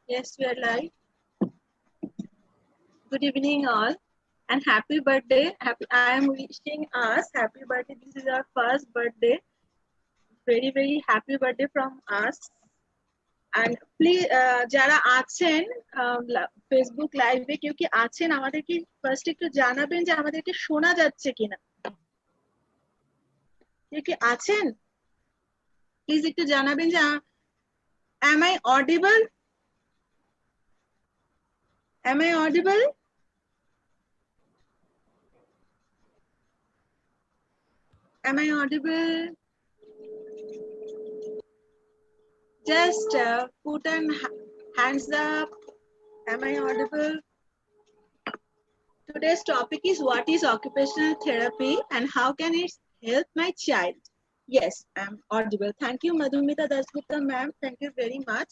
Yes, we are live. Good evening, all, and happy birthday. I am wishing us happy birthday. This is our first birthday. Very, very happy birthday from us. And please যারা আছেন Facebook লাইভে কেউ কি আছেন আমাদেরকে first একটু জানাবেন যে আমাদেরকে শোনা যাচ্ছে কিনা। কেউ কি আছেন প্লিজ একটু জানাবেন যে am I audible? Am I audible? Am I audible? Just put an hands up. Am I audible? Today's topic is what is occupational therapy and how can it help my child? Yes, I'm audible. Thank you, Madhumita Dasgupta ma'am. Thank you very much.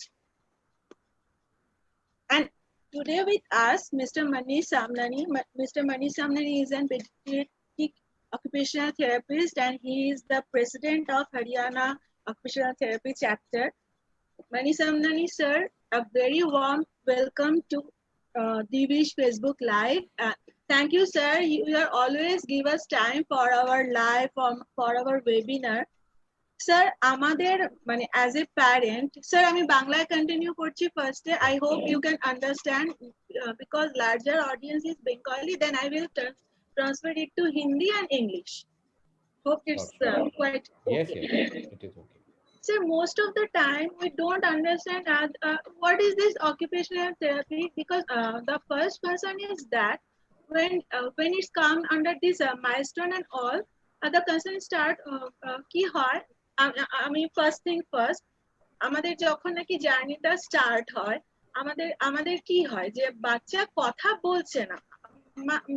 And today with us, Mr. Manish Samnani. Mr. Manish Samnani is an pediatric occupational therapist and he is the president of Haryana Occupational Therapy Chapter. Manish Samnani sir, a very warm welcome to Divish Facebook Live. Thank you, sir. You are always give us time for our live, for our webinar. Sir, আমাদের মানে as a parent, sir আমি বাংলায় continue করছি first. I hope you can understand because larger audience is Bengali. Then I will transfer it to Hindi and English. Hope it's quite okay. Yes, it is okay. So most of the time we don't understand what is this occupational therapy because the first person is that when it's come under this milestone and all the concern start কি হয় আমি first thing first আমাদের যখন নাকি জার্নিটা start হয় আমাদের কি হয় যে বাচ্চা কথা বলছে না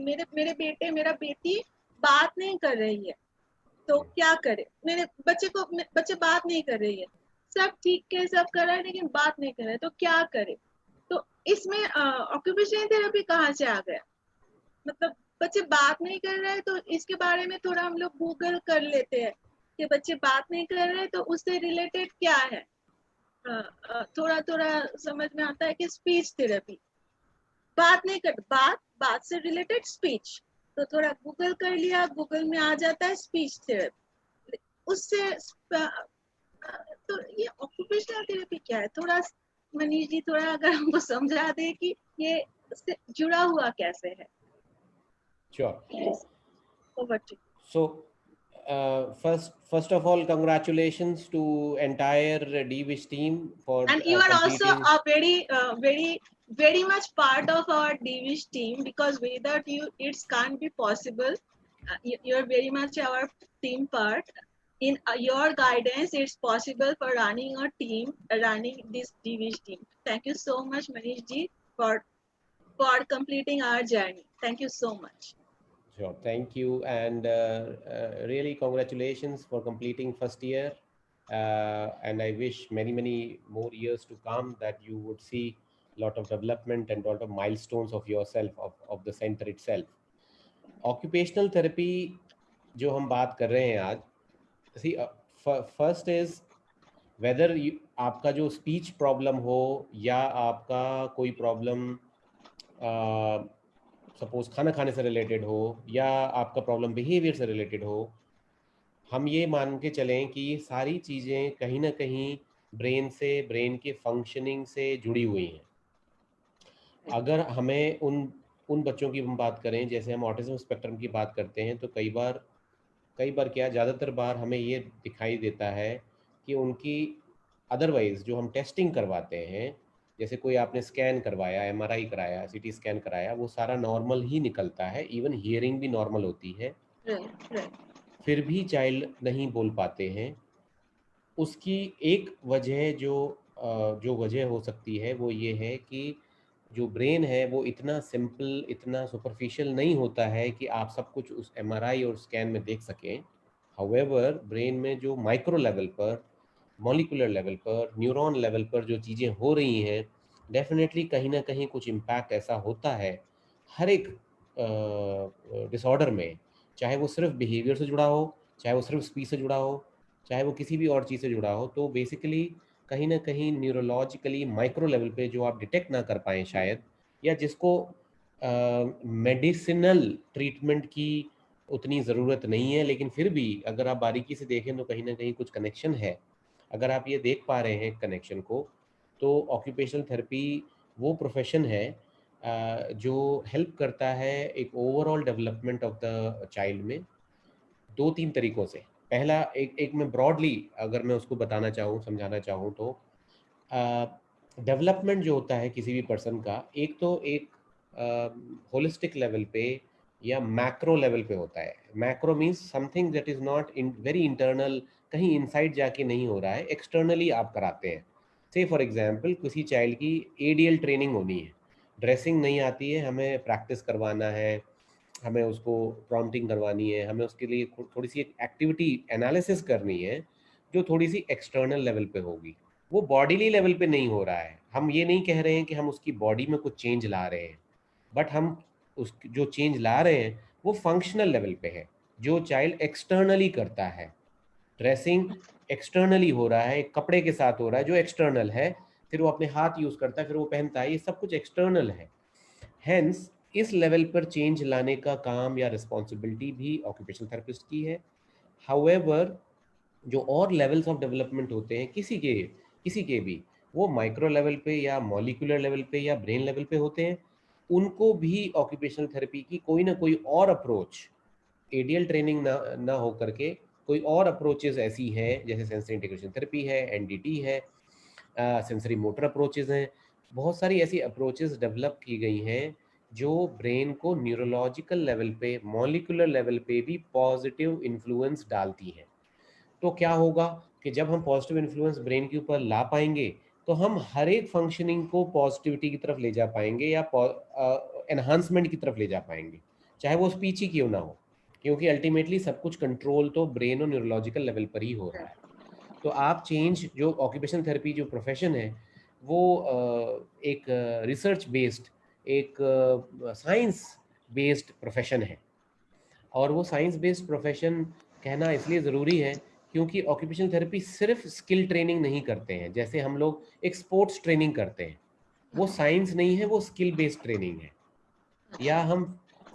मेरे बेटे मेरा बेटी बात नहीं कर रही है तो क्या करे मेरे बच्चे बात नहीं कर रही है सब ठीक है सब कर रहा है लेकिन बात नहीं कर रहा है तो क्या करे तो इसमें ऑक्यूपेशनल थेरेपी कहाँ से आ गया मतलब बच्चे बात नहीं कर रहे हैं तो इसके बारे में थोड़ा हम लोग गूगल कर लेते हैं कि बच्चे बात नहीं कर रहे तो उससे रिलेटेड क्या है थोड़ा थोड़ा समझ में आता है कि स्पीच थेरेपी बात नहीं कर बात से रिलेटेड स्पीच तो थोड़ा गूगल कर लिया गूगल में आ जाता है स्पीच थेरेपी उससे तो ये ऑक्यूपेशनल थेरेपी क्या है थोड़ा मनीष जी थोड़ा अगर हमको समझा दे कि ये इससे जुड़ा हुआ कैसे है. Sure. Yes. Over to you. So first of all, congratulations to entire DVish team for and you are also a very much part of our DVish team because without you it can't be possible. You are very much our team part. In your guidance it's possible for running a team, running this DVish team. Thank you so much Manish ji for completing our journey. Thank you so much. Sure, thank you, and really congratulations for completing first year, and I wish many more years to come that you would see a lot of development and a lot of milestones of yourself, of the center itself. Occupational therapy जो हम बात कर रहे हैं आज, see first is whether आपका जो speech problem हो या आपका कोई problem सपोज खाना खाने से रिलेटेड हो या आपका प्रॉब्लम बिहेवियर से रिलेटेड हो, हम ये मान के चलें कि ये सारी चीज़ें कहीं ना कहीं ब्रेन के फंक्शनिंग से जुड़ी हुई हैं. अगर हमें उन बच्चों की हम बात करें, जैसे हम ऑटिज्म स्पेक्ट्रम की बात करते हैं, तो कई बार क्या ज़्यादातर बार हमें ये दिखाई देता है कि उनकी अदरवाइज़ जो हम टेस्टिंग करवाते हैं, जैसे कोई आपने स्कैन करवाया, MRI कराया, CT स्कैन कराया, वो सारा नॉर्मल ही निकलता है, इवन हियरिंग भी नॉर्मल होती है. फिर भी चाइल्ड नहीं बोल पाते हैं. उसकी एक वजह जो वजह हो सकती है वो ये है कि जो ब्रेन है वो इतना सिंपल, इतना सुपरफिशियल नहीं होता है कि आप सब कुछ उस MRI और स्कैन में देख सकें. हाउएवर ब्रेन में जो माइक्रो लेवल पर, मॉलिकुलर लेवल पर, न्यूरॉन लेवल पर जो चीज़ें हो रही हैं, डेफिनेटली कहीं ना कहीं कुछ इम्पैक्ट ऐसा होता है हर एक डिसऑर्डर में, चाहे वो सिर्फ बिहेवियर से जुड़ा हो, चाहे वो सिर्फ स्पीच से जुड़ा हो, चाहे वो किसी भी और चीज़ से जुड़ा हो. तो बेसिकली कहीं ना कहीं न्यूरोलॉजिकली माइक्रो लेवल पे जो आप डिटेक्ट ना कर पाएँ शायद, या जिसको मेडिसिनल ट्रीटमेंट की उतनी ज़रूरत नहीं है, लेकिन फिर भी अगर आप बारीकी से देखें तो कहीं ना कहीं कुछ कनेक्शन है। अगर आप ये देख पा रहे हैं कनेक्शन को, तो ऑक्यूपेशनल थेरेपी वो प्रोफेशन है जो हेल्प करता है एक overall development of the child में 2-3 तरीकों से। पहला एक एक मैं ब्रॉडली अगर मैं उसको बताना चाहूँ, समझाना चाहूँ तो डेवलपमेंट जो होता है किसी भी पर्सन का, एक तो एक होलिस्टिक लेवल पे या मैक्रो लेवल पे होता है। Macro means something that is not in very internal, कहीं इनसाइड जाके नहीं हो रहा है, एक्सटर्नली आप कराते हैं। से फॉर एग्जांपल किसी चाइल्ड की एडीएल ट्रेनिंग होनी है, ड्रेसिंग नहीं आती है, हमें प्रैक्टिस करवाना है, हमें उसको प्रॉम्प्टिंग करवानी है, हमें उसके लिए थोड़ी सी एक एक्टिविटी एनालिसिस करनी है जो थोड़ी सी एक्सटर्नल लेवल पे होगी। वो बॉडीली लेवल पे नहीं हो रहा है। हम ये नहीं कह रहे हैं कि हम उसकी बॉडी में कुछ चेंज ला रहे हैं, बट हम उस जो चेंज ला रहे हैं वो फंक्शनल लेवल पे है, जो चाइल्ड एक्सटर्नली करता है। ड्रेसिंग एक्सटर्नली हो रहा है, एक कपड़े के साथ हो रहा है जो एक्सटर्नल है, फिर वो अपने हाथ यूज़ करता है, फिर वो पहनता है, ये सब कुछ एक्सटर्नल है। हेंस इस लेवल पर चेंज लाने का काम या रिस्पॉन्सिबिलिटी भी ऑक्यूपेशनल थेरेपिस्ट की है। हाउएवर जो और लेवल्स ऑफ डेवलपमेंट होते हैं किसी के भी, वो माइक्रो लेवल पे या मॉलिक्यूलर लेवल पे या ब्रेन लेवल पे होते हैं, उनको भी ऑक्यूपेशनल थेरेपी की कोई ना कोई और अप्रोच, एडीएल ट्रेनिंग ना ना हो करके कोई और अप्रोचेस ऐसी हैं, जैसे सेंसरी इंटीग्रेशन थेरेपी है, एनडीटी है, सेंसरी मोटर अप्रोचेस हैं। बहुत सारी ऐसी अप्रोचेस डेवलप की गई हैं जो ब्रेन को न्यूरोलॉजिकल लेवल पे, मॉलिक्यूलर लेवल पे भी पॉजिटिव इन्फ्लुएंस डालती हैं। तो क्या होगा कि जब हम पॉजिटिव इन्फ्लुएंस ब्रेन के ऊपर ला पाएंगे, तो हम हर एक फंक्शनिंग को पॉजिटिविटी की तरफ ले जा पाएंगे या एनहांसमेंट की तरफ ले जा पाएंगे, चाहे वो स्पीच ही क्यों ना हो, क्योंकि अल्टीमेटली सब कुछ कंट्रोल तो ब्रेन और न्यूरोलॉजिकल लेवल पर ही हो रहा है। तो आप चेंज, जो ऑक्यूपेशनल थेरेपी जो प्रोफेशन है, वो एक रिसर्च बेस्ड, एक साइंस बेस्ड प्रोफेशन है। और वो साइंस बेस्ड प्रोफेशन कहना इसलिए ज़रूरी है क्योंकि ऑक्यूपेशनल थेरेपी सिर्फ स्किल ट्रेनिंग नहीं करते हैं, जैसे हम लोग एक स्पोर्ट्स ट्रेनिंग करते हैं, वो साइंस नहीं है, वो स्किल बेस्ड ट्रेनिंग है। या हम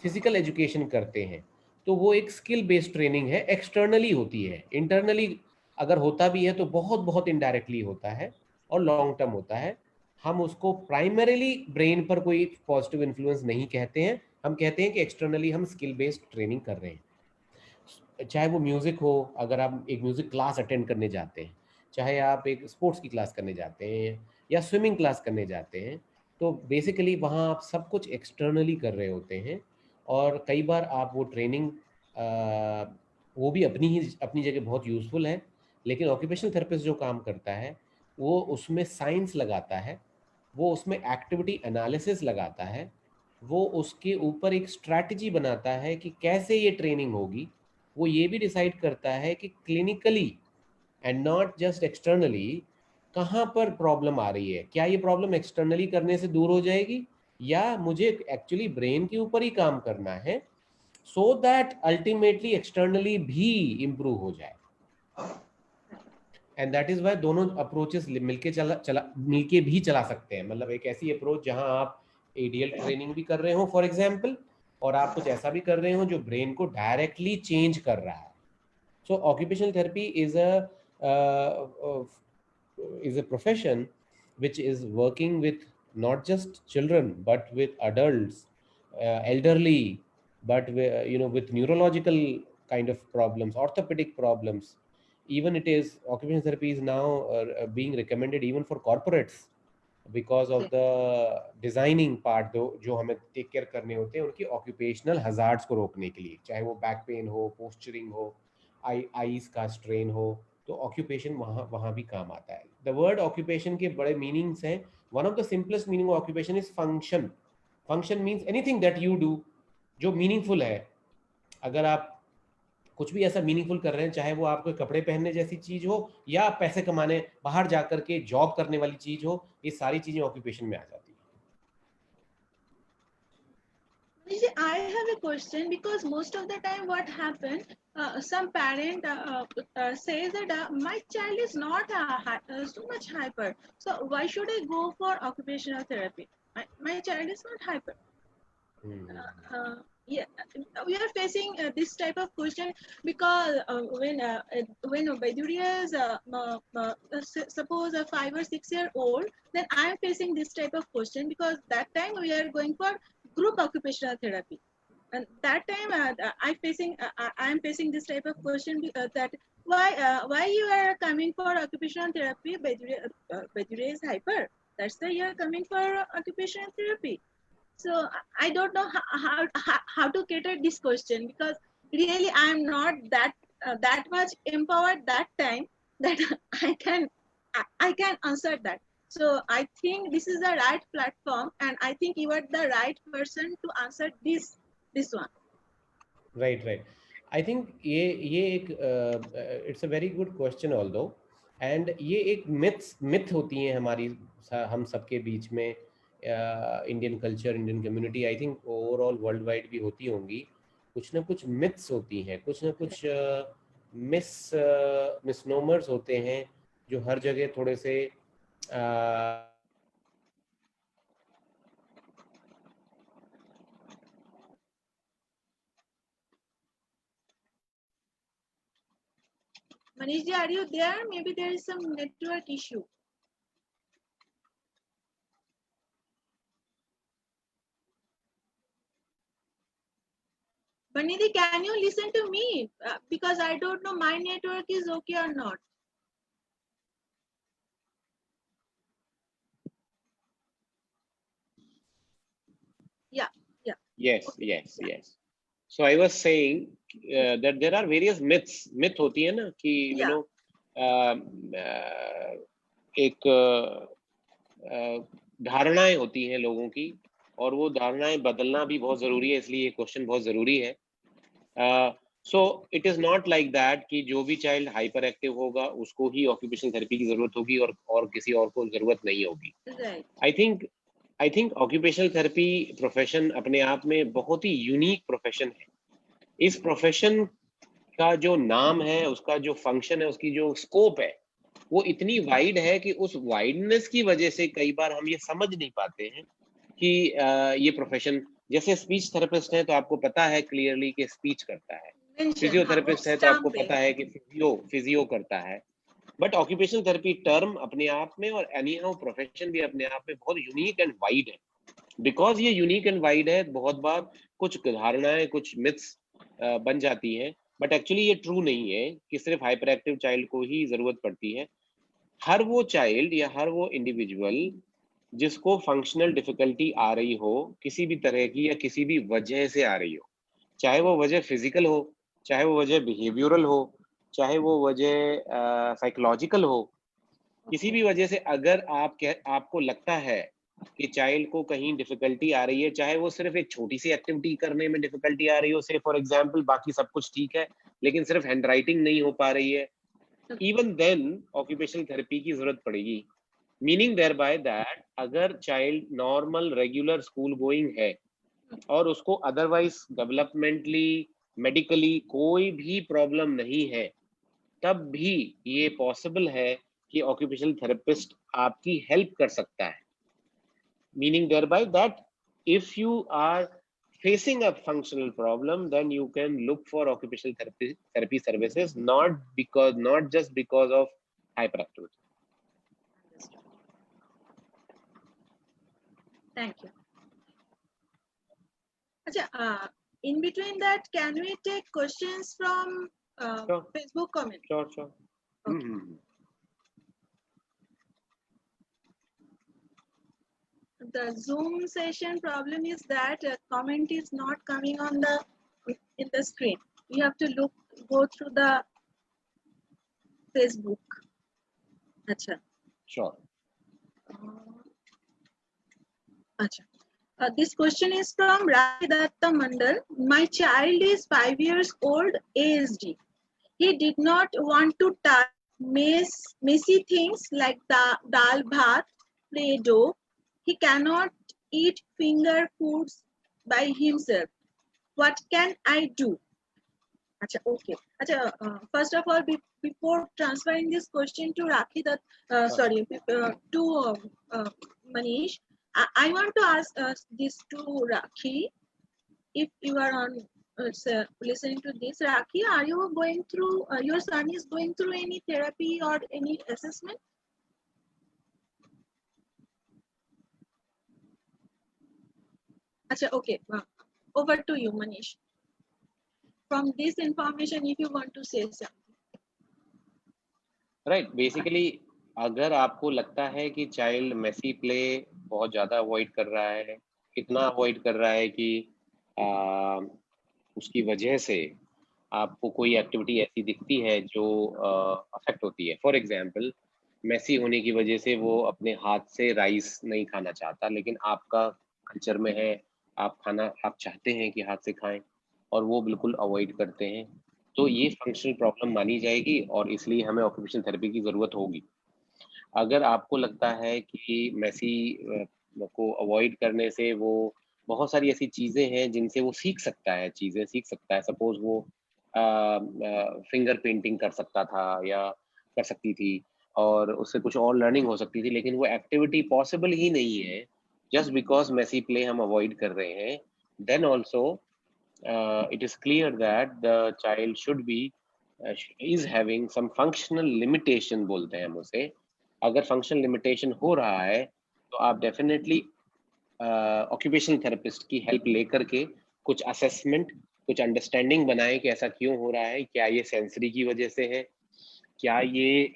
फिजिकल एजुकेशन करते हैं, तो वो एक स्किल बेस्ड ट्रेनिंग है, एक्सटर्नली होती है। इंटरनली अगर होता भी है तो बहुत बहुत इनडायरेक्टली होता है और लॉन्ग टर्म होता है। हम उसको प्राइमरीली ब्रेन पर कोई पॉजिटिव इन्फ्लुएंस नहीं कहते हैं, हम कहते हैं कि एक्सटर्नली हम स्किल बेस्ड ट्रेनिंग कर रहे हैं। चाहे वो म्यूज़िक हो, अगर आप एक म्यूज़िक क्लास अटेंड करने जाते हैं, चाहे आप एक स्पोर्ट्स की क्लास करने जाते हैं या स्विमिंग क्लास करने जाते हैं, तो बेसिकली वहाँ आप सब कुछ एक्सटर्नली कर रहे होते हैं। और कई बार आप वो ट्रेनिंग, वो भी अपनी जगह बहुत यूज़फुल है, लेकिन ऑक्यूपेशनल थेरेपिस्ट जो काम करता है वो उसमें साइंस लगाता है, वो उसमें एक्टिविटी एनालिसिस लगाता है, वो उसके ऊपर एक स्ट्रैटेजी बनाता है कि कैसे ये ट्रेनिंग होगी। वो ये भी डिसाइड करता है कि clinically and not just externally कहाँ पर प्रॉब्लम आ रही है, क्या ये प्रॉब्लम एक्सटर्नली करने से दूर हो जाएगी या मुझे एक्चुअली ब्रेन के ऊपर ही काम करना है, सो दैट अल्टीमेटली एक्सटर्नली भी इम्प्रूव हो जाए। एंड दैट इज वाई दोनों अप्रोचेस मिलके भी चला सकते हैं। मतलब एक ऐसी अप्रोच जहां आप एडीएल ट्रेनिंग भी कर रहे हो फॉर एग्जांपल, और आप कुछ ऐसा भी कर रहे हो जो ब्रेन को डायरेक्टली चेंज कर रहा है। So occupational therapy is a profession which is working with not just children but with adults, elderly, but with neurological kind of problems, orthopedic problems. Even it is occupational therapy is now being recommended even for corporates because of the designing part, जो हमें take care करने होते हैं उनकी occupational hazards को रोकने के लिए, चाहे वो बैक पेन हो, पोस्चरिंग हो, आईज का स्ट्रेन हो, तो ऑक्यूपेशन वहाँ वहाँ भी काम आता है। द वर्ड ऑक्यूपेशन के बड़े मीनिंग्स हैं। One of the simplest meaning of occupation is function. Function means anything that you do जो मीनिंगफुल है। अगर आप कुछ भी ऐसा मीनिंगफुल कर रहे हैं, चाहे वो आपको कपड़े पहनने जैसी चीज हो या पैसे कमाने बाहर जाकर के जॉब करने वाली चीज हो, ये सारी चीजें ऑक्यूपेशन में आ जाती है। I have a question, because most of the time what happens, some parent says that my child is not so much hyper, so why should I go for occupational therapy? My child is not hyper. Uh, yeah, we are facing this type of question, because when Vaidurya is suppose a 5 or 6 year old, then I am facing this type of question, because that time we are going for group occupational therapy, and that time I am facing this type of question, that why you are coming for occupational therapy? Vaidurya is hyper, that's why you are coming for occupational therapy. So I don't know how to cater this question, because really I am not that much empowered that time that I can answer that. So I think this is the right platform, and I think you are the right person to answer this one. Right. I think ये एक it's a very good question although, and ये एक myth होती हैं हमारी हम सबके बीच में, Indian culture, Indian community, I think overall world wide भी होती होंगी। कुछ ना कुछ मिथ्स होती हैं, कुछ ना कुछ मिसनोमर्स होते हैं जो हर जगह थोड़े से Manish ji, are you there? Maybe there is some network issue. Banidhi, can you listen to me? Because I don't know my network is okay or not. Yeah. Yes, Okay. yes, yes. So I was saying that there are various myths. Myth होती है ना कि you know एक धारणाएं होती हैं लोगों की, और वो धारणाएं बदलना भी बहुत जरूरी है, इसलिए ये क्वेश्चन बहुत जरूरी है। So it is not like that कि जो भी चाइल्ड हाइपर एक्टिव होगा उसको ही ऑक्यूपेशनल थेरेपी की जरूरत होगी और किसी और को जरूरत नहीं होगी। I think occupational therapy profession अपने आप में बहुत ही यूनिक प्रोफेशन है। इस प्रोफेशन का जो नाम है, उसका जो फंक्शन है, उसकी जो स्कोप है, वो इतनी वाइड है कि उस वाइडनेस की वजह से कई बार हम ये समझ नहीं पाते हैं कि ये प्रोफेशन, जैसे स्पीच थेरेपिस्ट है तो आपको पता है क्लियरली कि स्पीच करता है, फिजियोथेरेपिस्ट है तो आपको पता है कि फिजियो करता है, बट ऑक्यूपेशनल थेरेपी टर्म अपने आप में और एनी हाउ प्रोफेशन भी अपने आप में बहुत यूनिक एंड वाइड है। बिकॉज ये यूनिक एंड वाइड है, बहुत बार कुछ धारणाएं, कुछ मिथ्स बन जाती हैं, बट एक्चुअली ये ट्रू नहीं है कि सिर्फ हाइपर एक्टिव चाइल्ड को ही जरूरत पड़ती है। हर वो चाइल्ड या हर वो इंडिविजुअल जिसको फंक्शनल डिफिकल्टी आ रही हो, किसी भी तरह की या किसी भी वजह से आ रही हो, चाहे वो वजह फिजिकल हो, चाहे वो वजह बिहेवियरल हो, चाहे वो वजह साइकोलॉजिकल हो, किसी भी वजह से अगर आपको लगता है कि चाइल्ड को कहीं डिफिकल्टी आ रही है, चाहे वो सिर्फ एक छोटी सी एक्टिविटी करने में डिफिकल्टी आ रही हो, से फॉर एग्जांपल बाकी सब कुछ ठीक है लेकिन सिर्फ हैंड राइटिंग नहीं हो पा रही है, इवन देन ऑक्यूपेशनल थेरेपी की जरूरत पड़ेगी। मीनिंग देयर बाय दैट अगर child normal regular school going है और उसको अदरवाइज डेवलपमेंटली मेडिकली कोई भी प्रॉब्लम नहीं है, तब भी ये पॉसिबल है कि ऑक्यूपेशनल थेरेपिस्ट आपकी हेल्प कर सकता है। Meaning thereby that if you are facing a functional problem, then you can look for occupational therapy services, not just because of hyperactivity. Thank you. In between that, can we take questions from Sure. Facebook comment? Sure. Okay. The Zoom session problem is that a comment is not coming on in the screen. You have to go through the Facebook. Acha. Sure. This question is from Radatta Mandal. My child is 5 years old, ASD. He did not want to touch messy things like dal bhat, play-doh. He cannot eat finger foods by himself. What can I do? Acha, okay. Acha, first of all, before transferring this question to Rakhi, to Manish, I want to ask this to Rakhi. If you are on listening to this, Rakhi, are you going through? Your son is going through any therapy or any assessment? Acha, okay. Over to you, Manish. From this information, if you want to say something. Right basically अगर आपको लगता है कि child Messi play बहुत ज़्यादा avoid कर रहा है, इतना अवॉइड कर रहा है कि उसकी वजह से आपको कोई एक्टिविटी ऐसी दिखती है जो अफेक्ट होती है, फॉर एग्जांपल मेसी होने की वजह से वो अपने हाथ से राइस नहीं खाना चाहता, लेकिन आपका कल्चर में है आप चाहते हैं कि हाथ से खाएं और वो बिल्कुल अवॉइड करते हैं, तो ये फंक्शनल प्रॉब्लम मानी जाएगी और इसलिए हमें ऑक्यूपेशनल थेरेपी की ज़रूरत होगी। अगर आपको लगता है कि मेसी को अवॉइड करने से वो बहुत सारी ऐसी चीज़ें हैं जिनसे वो सीख सकता है, सपोज वो फिंगर पेंटिंग कर सकता था या कर सकती थी और उससे कुछ और लर्निंग हो सकती थी, लेकिन वो एक्टिविटी पॉसिबल ही नहीं है जस्ट बिकॉज मेसी प्ले हम अवॉइड कर रहे हैं, then also it is clear that the child should be is having some functional limitation बोलते हैं हम उसे। अगर functional limitation हो रहा है तो आप डेफिनेटली ऑक्यूपेशनल थेरेपिस्ट की हेल्प लेकर के कुछ असेसमेंट, कुछ अंडरस्टैंडिंग बनाए कि ऐसा क्यों हो रहा है, क्या ये सेंसरी की वजह से है, क्या ये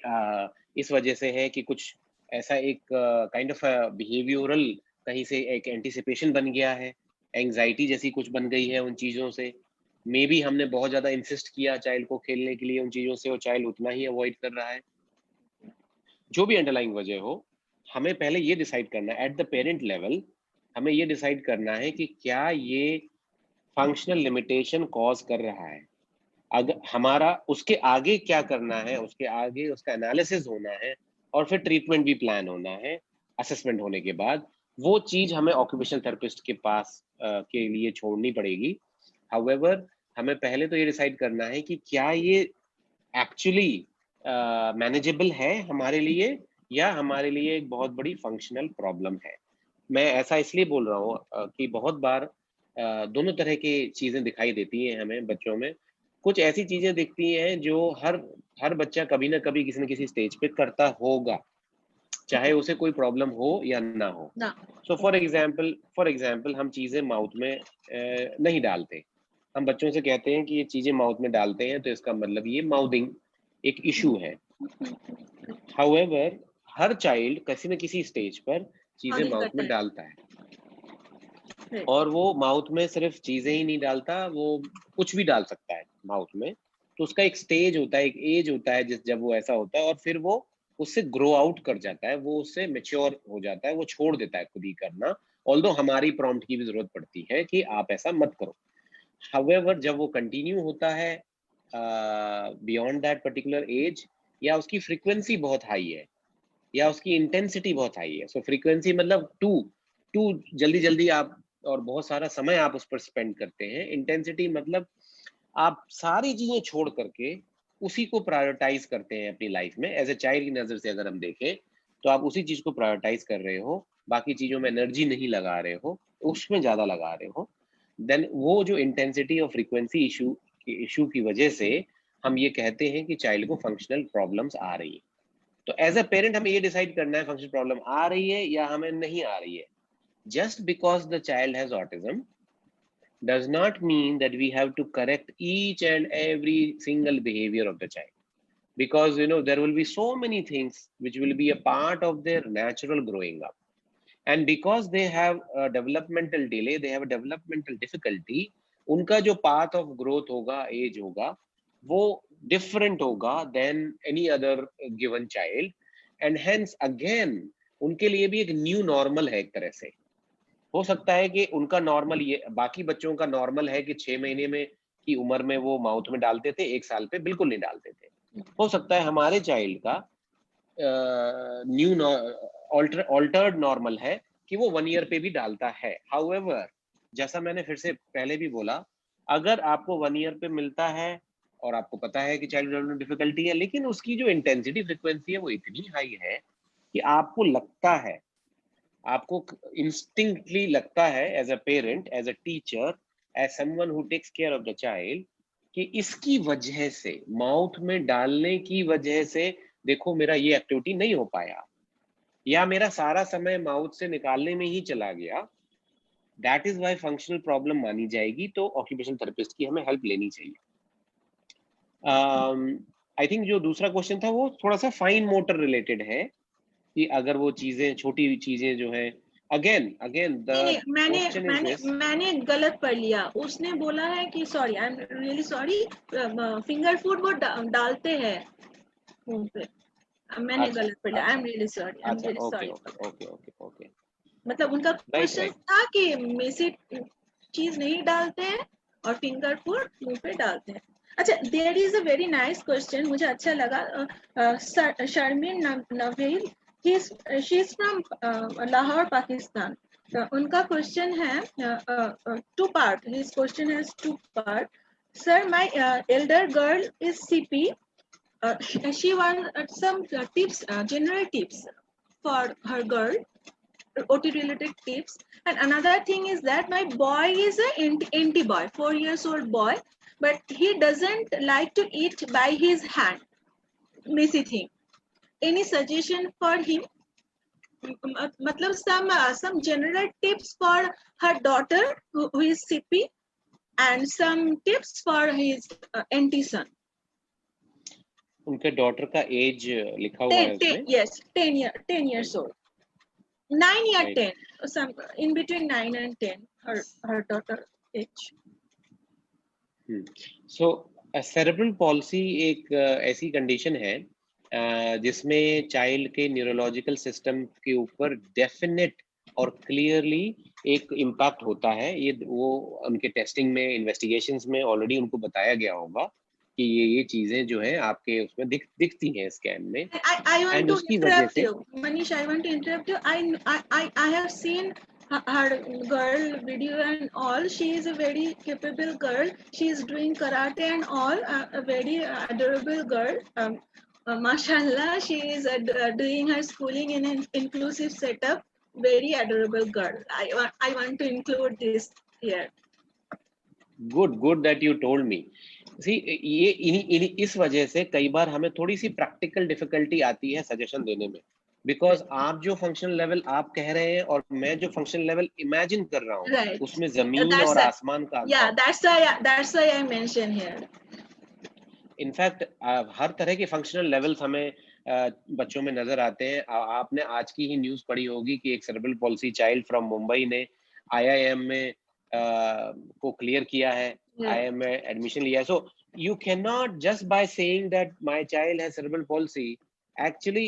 इस वजह से है कि कुछ ऐसा एक काइंड ऑफ बिहेवियरल कहीं से एक एंटिसिपेशन बन गया है, एंग्जाइटी जैसी कुछ बन गई है उन चीज़ों से, मे बी हमने बहुत ज़्यादा इंसिस्ट किया चाइल्ड को खेलने के लिए उन चीज़ों से और चाइल्ड उतना ही अवॉइड कर रहा है। जो भी अंडरलाइंग वजह हो, हमें पहले ये डिसाइड करना है एट द पेरेंट लेवल, हमें ये डिसाइड करना है कि क्या ये फंक्शनल लिमिटेशन कॉज कर रहा है। अगर हमारा उसके आगे क्या करना है, उसके आगे उसका एनालिसिस होना है और फिर ट्रीटमेंट भी प्लान होना है असेसमेंट होने के बाद, वो चीज हमें ऑक्यूपेशनल थेरेपिस्ट के पास के लिए छोड़नी पड़ेगी। हाउएवर हमें पहले तो ये डिसाइड करना है कि क्या ये एक्चुअली मैनेजेबल है हमारे लिए या हमारे लिए एक बहुत बड़ी फंक्शनल प्रॉब्लम है। मैं ऐसा इसलिए बोल रहा हूँ कि बहुत बार दोनों तरह की चीजें दिखाई देती हैं हमें बच्चों में। कुछ ऐसी चीजें दिखती हैं जो हर बच्चा कभी ना कभी किसी न किसी स्टेज पे करता होगा, चाहे उसे कोई प्रॉब्लम हो या ना हो। सो फॉर एग्जाम्पल हम चीजें माउथ में नहीं डालते, हम बच्चों से कहते हैं कि ये चीजें माउथ में डालते हैं तो इसका मतलब ये माउथिंग एक इशू है। हाउएवर हर चाइल्ड किसी न किसी स्टेज पर चीजें माउथ में डालता है और वो माउथ में सिर्फ चीजें ही नहीं डालता, वो कुछ भी डाल सकता है माउथ में। तो उसका एक स्टेज होता है, एक एज होता है जब वो ऐसा होता है और फिर वो उससे ग्रो आउट कर जाता है, वो उससे मेच्योर हो जाता है, वो छोड़ देता है खुद ही करना, ऑल्दो हमारी प्रॉम्प्ट की भी जरूरत पड़ती है कि आप ऐसा मत करो। हाउएवर जब वो कंटिन्यू होता है बियॉन्ड दैट पर्टिकुलर एज, या उसकी फ्रीक्वेंसी बहुत हाई है या उसकी इंटेंसिटी बहुत हाई है, सो फ्रीक्वेंसी मतलब टू जल्दी जल्दी आप और बहुत सारा समय आप उस पर स्पेंड करते हैं, इंटेंसिटी मतलब आप सारी चीजें छोड़ करके उसी को प्रायोरिटाइज करते हैं अपनी लाइफ में। एज ए चाइल्ड की नजर से अगर हम देखें तो आप उसी चीज को प्रायोरिटाइज कर रहे हो, बाकी चीजों में एनर्जी नहीं लगा रहे हो, उसमें ज्यादा लगा रहे हो, देन वो जो इंटेंसिटी और फ्रीक्वेंसी इशू की वजह से हम ये कहते हैं कि चाइल्ड को फंक्शनल प्रॉब्लम्स आ रही है। तो एज अ पेरेंट हमें ये डिसाइड करना है फंक्शनल प्रॉब्लम आ रही है या हमें नहीं आ रही है। Just because the child has autism does not mean that we have to correct each and every single behavior of the child, because there will be so many things which will be a part of their natural growing up, and because they have a developmental delay, they have a developmental difficulty, उनका जो path of growth होगा, age होगा, वो different होगा than any other given child, and hence again उनके लिए भी एक new normal है एक तरह से। हो सकता है कि उनका नॉर्मल ये, बाकी बच्चों का नॉर्मल है कि 6 महीने में की उम्र में वो माउथ में डालते थे, 1 साल पे बिल्कुल नहीं डालते थे। हो सकता है हमारे चाइल्ड का न्यू ऑल्टर्ड नॉर्मल है कि वो 1 ईयर पे भी डालता है। हाउएवर जैसा मैंने फिर से पहले भी बोला, अगर आपको 1 ईयर पे मिलता है और आपको पता है कि चाइल्ड डेवलपमेंट डिफिकल्टी है, लेकिन उसकी जो इंटेंसिटी फ्रिक्वेंसी है वो इतनी हाई है कि आपको लगता है, आपको इंस्टिंक्टली लगता है as a parent, as a teacher, as someone who takes care of the child, कि इसकी वजह से, माउथ में डालने की वजह से देखो मेरा ये एक्टिविटी नहीं हो पाया, या मेरा सारा समय माउथ से निकालने में ही चला गया, that is why functional problem मानी जाएगी। तो ऑक्यूपेशनल थेरेपिस्ट की हमें हेल्प लेनी चाहिए। आई थिंक जो दूसरा क्वेश्चन था वो थोड़ा सा फाइन मोटर रिलेटेड है, कि अगर वो चीजें, छोटी चीजें जो है, again the question is this. मैंने गलत पढ़ लिया। उसने बोला है कि sorry, I am really sorry, finger food वो डालते हैं मुंह पे। मैंने गलत पढ़ लिया। I am really sorry, I am अच्छा, really okay sorry. Okay okay okay okay, मतलब उनका क्वेश्चन राइट। था कि मेसी चीज नहीं डालते हैं और फिंगर फूड मुंह पे डालते हैं। अच्छा, there is a very nice question, मुझे अच्छा लगा। Sharmeen Naveel, she is from Lahore, Pakistan. उनका क्वेश्चन है two part, his question has two part. Sir, my elder girl is CP. She wants some tips, general tips for her girl, OT related tips. And another thing is that my boy is an NT boy, 4 years old boy, but he doesn't like to eat by his hand. Messy thing. Any suggestion for him? Matlab some general tips for her daughter who is CP, and some tips for his NT son. उनके daughter का as लिखा हुआ है उसमें? Yes, 10 years old. 9 or 10, some in between 9 and 10, her daughter age. So cerebral palsy एक ऐसी condition है जिसमें चाइल्ड के न्यूरोलॉजिकल सिस्टम के ऊपर डेफिनेट और क्लियरली एक इम्पैक्ट होता है। ये वो उनके टेस्टिंग में, इन्वेस्टिगेशंस में ऑलरेडी उनको बताया गया होगा कि ये चीजें जो है आपके उसमें दिखती हैं स्कैन में। I want to interrupt you, Manish. I want to interrupt you. I have seen her girl video and all. She is a very capable girl. She is doing karate and all. A very adorable girl. Mashallah, she is doing her schooling in an inclusive setup. Very adorable girl. I want to include this here. Good that you told me. See, ये इस वजह से कई बार हमें थोड़ी सी practical difficulty आती है suggestion देने में, बिकॉज आप जो फंक्शनल लेवल आप कह रहे हैं और मैं जो फंक्शनल लेवल इमेजिन कर रहा हूँ, right, उसमें जमीन और आसमान का, that's why I mentioned here. In fact हर तरह के फंक्शनल लेवल्स हमें बच्चों में नजर आते हैं। आपने आज की ही न्यूज पढ़ी होगी कि एक cerebral palsy child from Mumbai ने IIM में को क्लियर किया है, IIM में एडमिशन लिया है। So you can not just by saying that my child has cerebral palsy, actually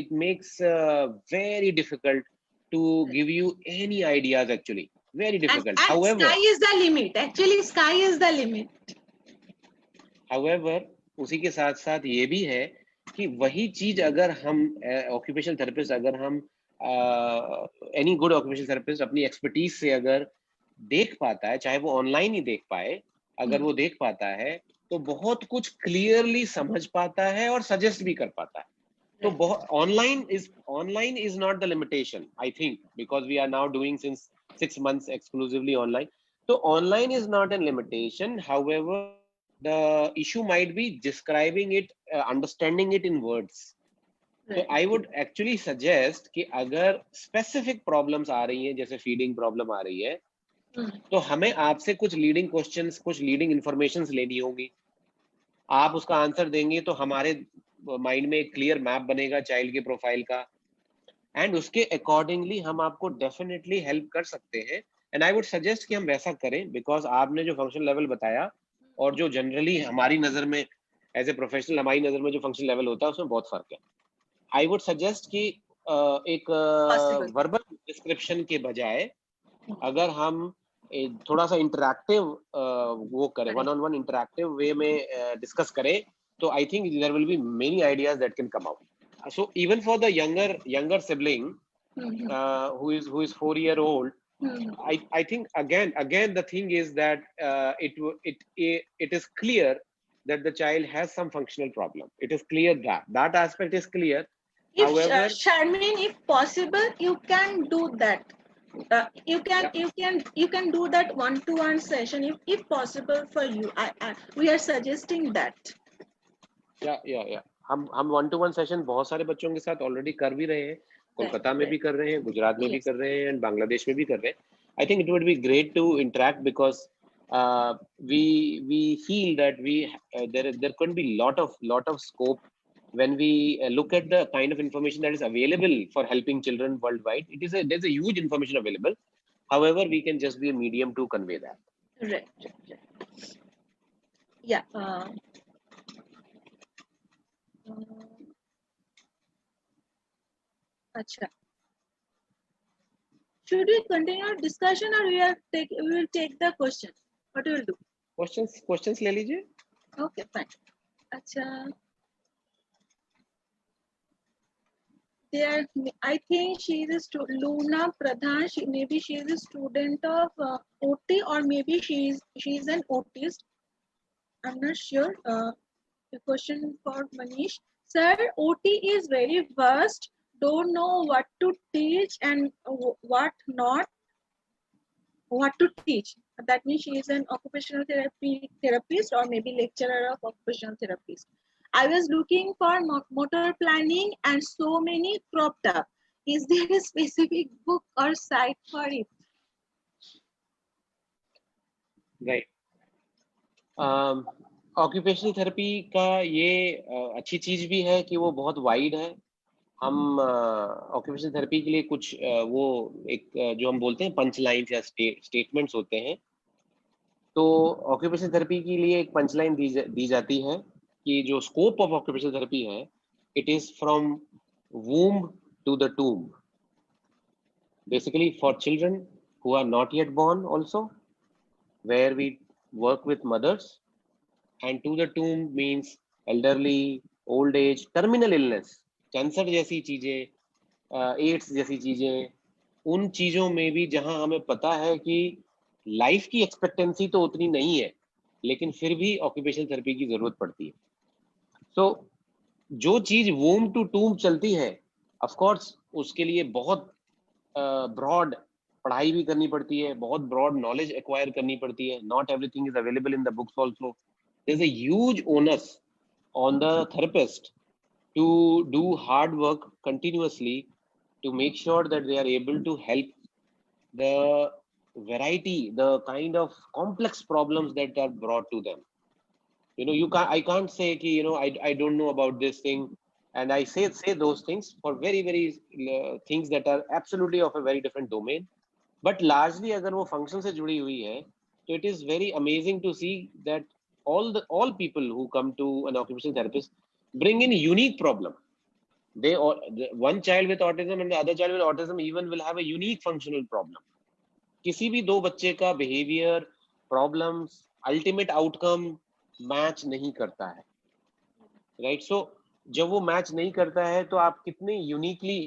it makes very difficult to give you any ideas, actually very difficult. And however, sky is the limit, actually sky is the limit. However, उसी के साथ साथ ये भी है कि वही चीज अगर हम ऑक्यूपेशनल थेरेपिस्ट, अगर हम एनी गुड ऑक्यूपेशनल थेरेपिस्ट अपनी एक्सपर्टीज से अगर देख पाता है, चाहे वो ऑनलाइन ही देख पाए, अगर वो देख पाता है तो बहुत कुछ क्लियरली समझ पाता है और सजेस्ट भी कर पाता है। तो बहुत online is not the limitation, I think, because we are now doing since 6 months exclusively online. तो online is not an limitation, however the issue might be describing it, understanding it in words. Right. So I would actually suggest कि अगर specific problems आ रही हैं, जैसे feeding problem आ रही है, तो हमें आपसे कुछ leading questions, कुछ leading informations लेनी होगी। आप उसका आंसर देंगे तो हमारे माइंड में एक क्लियर मैप बनेगा चाइल्ड के प्रोफाइल का, एंड उसके अकॉर्डिंगली हम आपको डेफिनेटली हेल्प कर सकते हैं। एंड आई वुड सजेस्ट कि हम वैसा करें, बिकॉज आपने जो फंक्शनल लेवल बताया और जो जनरली हमारी नजर में एज ए प्रोफेशनल हमारी नजर में जो फंक्शनल लेवल होता है उसमें बहुत फर्क है। आई वुड सजेस्ट कि एक वर्बल डिस्क्रिप्शन के बजाय अगर हम थोड़ा सा इंटरैक्टिव वो करें, one-on-one इंटरैक्टिव वे में डिस्कस करें, तो I think there will be many ideas that can come out. So even for the younger sibling who is 4 year old, I think again the thing is that it is clear that the child has some functional problem. It is clear that aspect is clear. If However, Sharmin, if possible, you can do that. You can do that one-to-one session if possible for you. We are suggesting that. या हम 1-to-1 session बहुत सारे बच्चों के साथ already कर भी रहे हैं, कोलकाता में भी कर रहे हैं, गुजरात में भी कर रहे हैं, एंड बांग्लादेश में भी कर रहे हैं. I think it would be great to interact because we feel that there could be lot of scope when we look at the kind of information that is available for helping children worldwide. There's a huge information available. However, we can just be a medium to convey that. Right. Yeah. Acha. Should we continue our discussion or we will take the question? What we will do? Questions ले लीजिए. Okay, fine. Acha. There, I think she is Luna Pradhan. Maybe she is a student of OT, or maybe she is an autist. I'm not sure. The question for Manish. Sir, OT is very vast. Don't know what to teach and what to teach. That means she is an occupational therapist or maybe lecturer of occupational therapist. I was looking for motor planning and so many cropped up. Is there a specific book or site for it? Right. Occupational therapy का ये अच्छी चीज भी है कि वो बहुत wide है. हम ऑक्यूपेशनल थेरेपी के लिए कुछ वो एक जो हम बोलते हैं पंच लाइन्स या स्टेटमेंट्स होते हैं. तो ऑक्यूपेशनल थेरेपी के लिए एक पंच लाइन दी जाती है कि जो स्कोप ऑफ ऑक्यूपेशनल थेरेपी है, it is from womb to the tomb, basically for children who are not yet born also, where we work with mothers, and to the tomb means elderly, old age, terminal illness, cancer जैसी चीजें, ads जैसी चीजें, उन चीजों में भी जहां हमें पता है कि लाइफ की एक्सपेक्टेंसी तो उतनी नहीं है, लेकिन फिर भी ऑक्यूपेशनल थेरेपी की जरूरत पड़ती है. सो जो चीज वूम टू टूम्ब चलती है, ऑफ कोर्स उसके लिए बहुत ब्रॉड पढ़ाई भी करनी पड़ती है, बहुत ब्रॉड नॉलेज एक्वायर करनी पड़ती है. Not everything is available in the books also. There's a huge onus on the therapist to do hard work continuously to make sure that they are able to help the variety, the kind of complex problems that are brought to them. I can't say ki, I don't know about this thing, and I say those things for very things that are absolutely of a very different domain. But largely अगर वो function से जुड़ी हुई है, so it is very amazing to see that all people who come to an occupational therapist bring in a unique problem. One child with autism and the other child with autism even will have a unique functional problem. किसी भी दो बच्चे का behavior, problems, ultimate outcome match नहीं करता है, right? So जब वो मैच नहीं करता है तो आप कितने यूनिकली,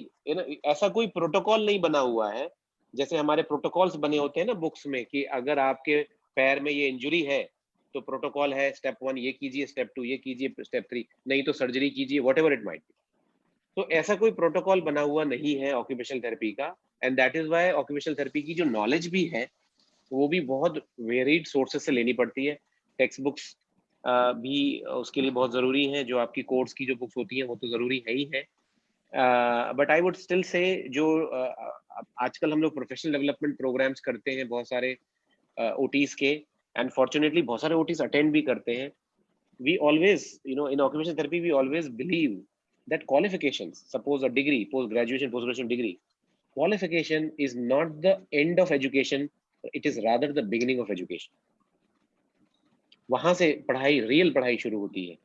ऐसा कोई प्रोटोकॉल नहीं बना हुआ है जैसे हमारे प्रोटोकॉल्स बने होते हैं ना बुक्स में कि अगर आपके पैर में ये इंजरी है तो प्रोटोकॉल है, स्टेप 1 ये कीजिए, स्टेप 2 ये कीजिए, स्टेप 3 नहीं तो सर्जरी कीजिए, व्हाटएवर इट माइट बी. तो ऐसा कोई प्रोटोकॉल बना हुआ नहीं है ऑक्यूपेशनल थेरेपी का, and that is why occupational therapy की जो नॉलेज भी है वो भी बहुत वेरिड सोर्सेस से लेनी पड़ती है. टेक्स्ट बुक्स भी उसके लिए बहुत जरूरी है, जो आपकी कोर्स की जो बुक्स होती हैं वो तो जरूरी है ही है. But I would still say जो आजकल हम लोग प्रोफेशनल डेवलपमेंट प्रोग्राम्स करते हैं बहुत सारे ओटीज के, and fortunately बहुत सारे OTs attend भी करते हैं. We always, in occupational therapy we always believe that qualifications, suppose a degree, post-graduation degree, qualification is not the end of education, it is rather the beginning of education. वहां से पढ़ाई, real पढ़ाई शुरू होती है.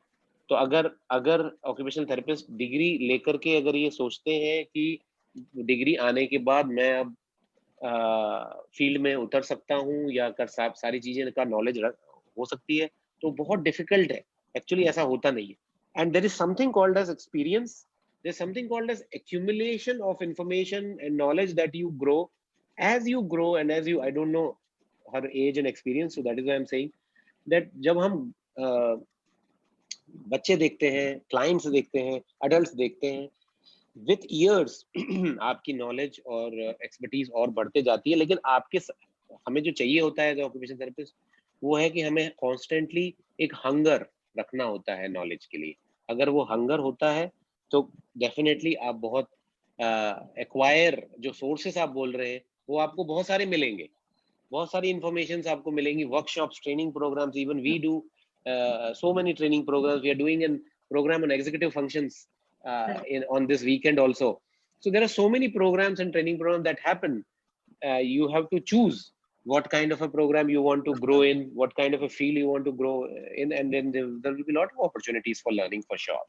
तो अगर occupational therapist डिग्री लेकर के अगर ये सोचते हैं कि डिग्री आने के बाद मैं अब फील्ड में उतर सकता हूँ या कर सारी चीजें का नॉलेज हो सकती है, तो बहुत डिफिकल्ट है. एक्चुअली ऐसा होता नहीं है. And there is something called as experience, there is something called as accumulation of information and knowledge that you grow as you grow and as you, I don't know her age and experience, so that is why I'm saying that जब हम बच्चे देखते हैं, clients देखते हैं, adults देखते हैं, with years आपकी नॉलेज और एक्सपर्टीज और बढ़ते जाती है, लेकिन आपके हमें जो चाहिए होता है एज ऑक्यूपेशन थेरेपिस्ट वो है कि हमें कॉन्स्टेंटली एक हंगर रखना होता है नॉलेज के लिए. अगर वो हंगर होता है तो डेफिनेटली आप बहुत एक्वायर जो सोर्सेस आप बोल रहे हैं वो आपको बहुत सारे मिलेंगे, बहुत सारी इंफॉर्मेशन आपको मिलेंगी, workshops, training programmes, even we do so many training programs. We are doing a program on executive functions on this weekend also. So there are so many programs and training programs that happen. You have to choose what kind of a program you want to grow in, what kind of a field you want to grow in, and then there will be a lot of opportunities for learning for sure.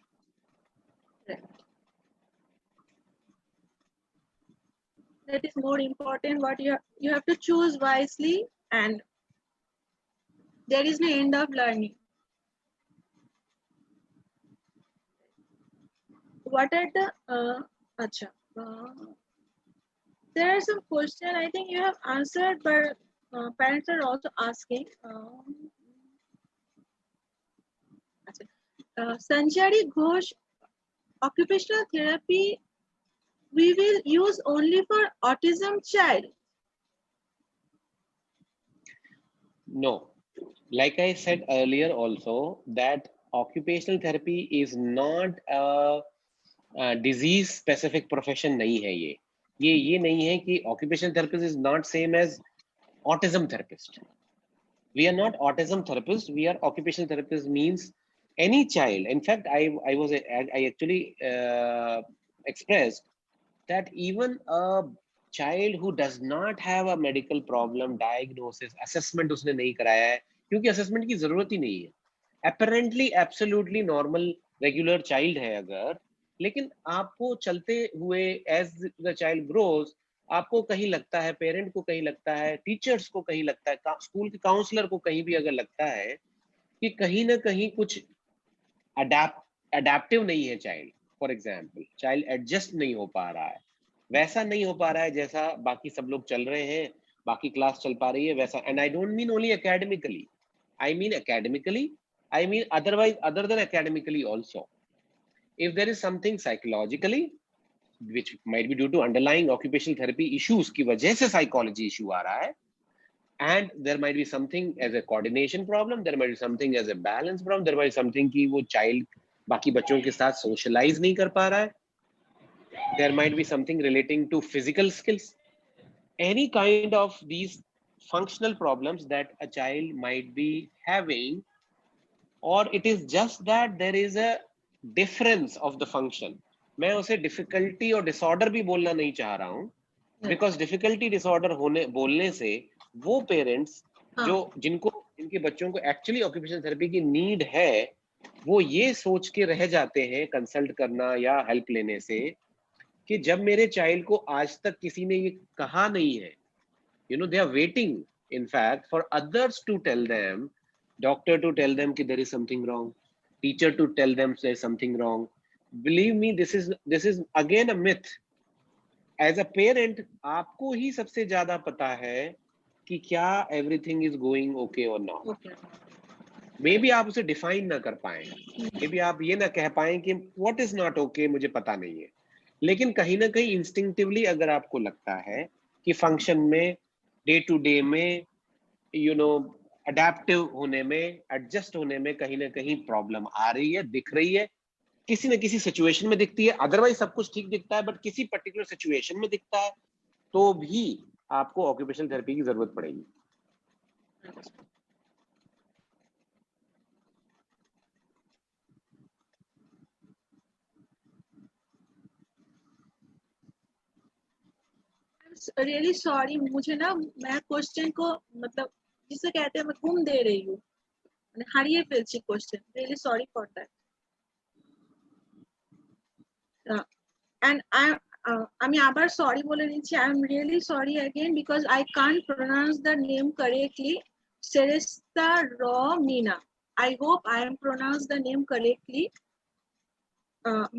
That is more important. What you have to choose wisely, and there is no end of learning. What are the there are some questions I think you have answered, but parents are also asking. Sanjari Ghosh, occupational therapy we will use only for autism child. No, like I said earlier also, that occupational therapy is not a disease specific profession नहीं है. ये नहीं है कि occupational therapist is not same as autism therapist. We are not autism therapists, we are occupational therapists, means any child. In fact, I actually expressed that even a child who does not have a medical problem, diagnosis, assessment उसने नहीं कराया है, क्योंकि assessment की जरूरत ही नहीं है. Apparently, absolutely normal, regular child है अगर, लेकिन आपको चलते हुए as the child grows, आपको कहीं लगता है, पेरेंट को कहीं लगता है, टीचर्स को कहीं लगता है, स्कूल के काउंसलर को कहीं भी अगर लगता है कि कहीं ना कहीं कुछ अडेप्टिव नहीं है child, for example child adjust नहीं हो पा रहा है, वैसा नहीं हो पा रहा है जैसा बाकी सब लोग चल रहे हैं, बाकी क्लास चल पा रही है वैसा. And I don't mean only academically, I mean academically, I mean otherwise, other than academically also. If there is something psychologically, which might be due to underlying occupational therapy issues की वजह से psychology issue आ रहा है, and there might be something as a coordination problem, there might be something as a balance problem, there might be something कि वो child बाकी बच्चों के साथ socialize नहीं कर पा रहा है, there might be something relating to physical skills, any kind of these functional problems that a child might be having, or it is just that there is a difference of the function. मैं उसे difficulty और disorder भी बोलना नहीं चाह रहा हूँ, because difficulty disorder बोलने से वो parents जो जिनके बच्चों को actually occupational therapy की need है, वो ये सोच के रह जाते हैं consult करना या help लेने से कि जब मेरे child को आज तक किसी ने ये कहा नहीं है, you know, they are waiting in fact for others to tell them, doctor to tell them कि there is something wrong, teacher to tell them there is something wrong. Believe me, this is again a myth. As a parent, आपको ही सबसे ज्यादा पता है कि क्या everything is going okay or not. Okay. Maybe आप उसे define ना कर पाएं, maybe आप ये ना कह पाएं कि what is not okay मुझे पता नहीं है, लेकिन कहीं ना कहीं instinctively अगर आपको लगता है कि function में, day to day में, you know, अडेप्टिव होने में, एडजस्ट होने में कहीं ना कहीं प्रॉब्लम आ रही है, दिख रही है, किसी न किसी सिचुएशन में दिखती है, अदरवाइज सब कुछ ठीक दिखता है, बट किसी पर्टिकुलर सिचुएशन में दिखता है, तो भी आपको ऑक्यूपेशनल थेरेपी की जरूरत पड़ेगी. रियली सॉरी, मुझे ना मैं क्वेश्चन को मतलब जिसे कहते हैं मैं घूम दे रही हूँ, हारिए ফেলছি question. Really sorry for that. and আমি আবার সরি বলে নিচ্ছি. I am really sorry again because I can't pronounce the name correctly. Seresta Romina. I hope I am pronounced the name correctly.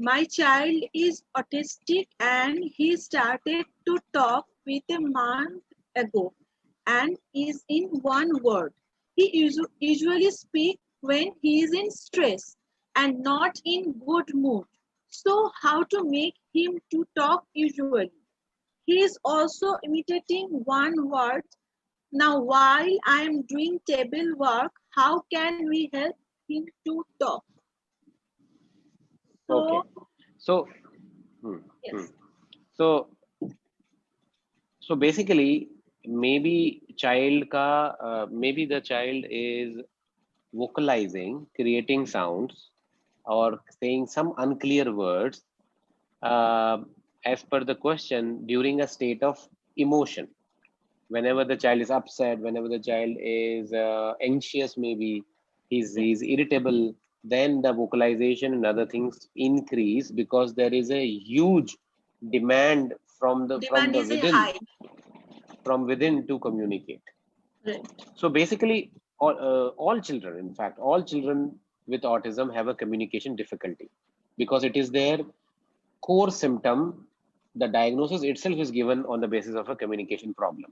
My child is autistic and he started to talk with a month ago and is in one word. He usually speaks when he is in stress and not in good mood. So how to make him to talk usually? He is also imitating one word. Now while I am doing table work, how can we help him to talk? Okay. So So, hmm, yes. so basically, maybe maybe the child is vocalizing, creating sounds, or saying some unclear words uh, as per the question during a state of emotion. Whenever the child is upset, whenever the child is anxious, maybe he's irritable, then the vocalization and other things increase because there is a huge demand from Demand the is high. within to communicate. Right. So basically, all children, in fact, all children with autism have a communication difficulty because it is their core symptom. The diagnosis itself is given on the basis of a communication problem.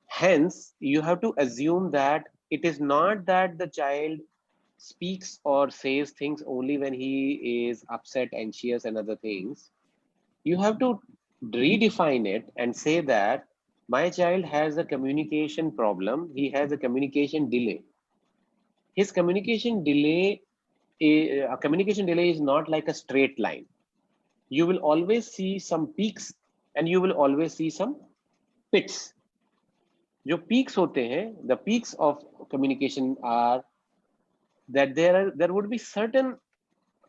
Hence, you have to assume that it is not that the child speaks or says things only when he is upset, anxious, and other things. You have to redefine it and say that my child has a communication problem, he has a communication delay. His communication delay, a communication delay is not like a straight line. You will always see some peaks and you will always see some pits. जो peaks होते हैं, the peaks of communication are that there would be certain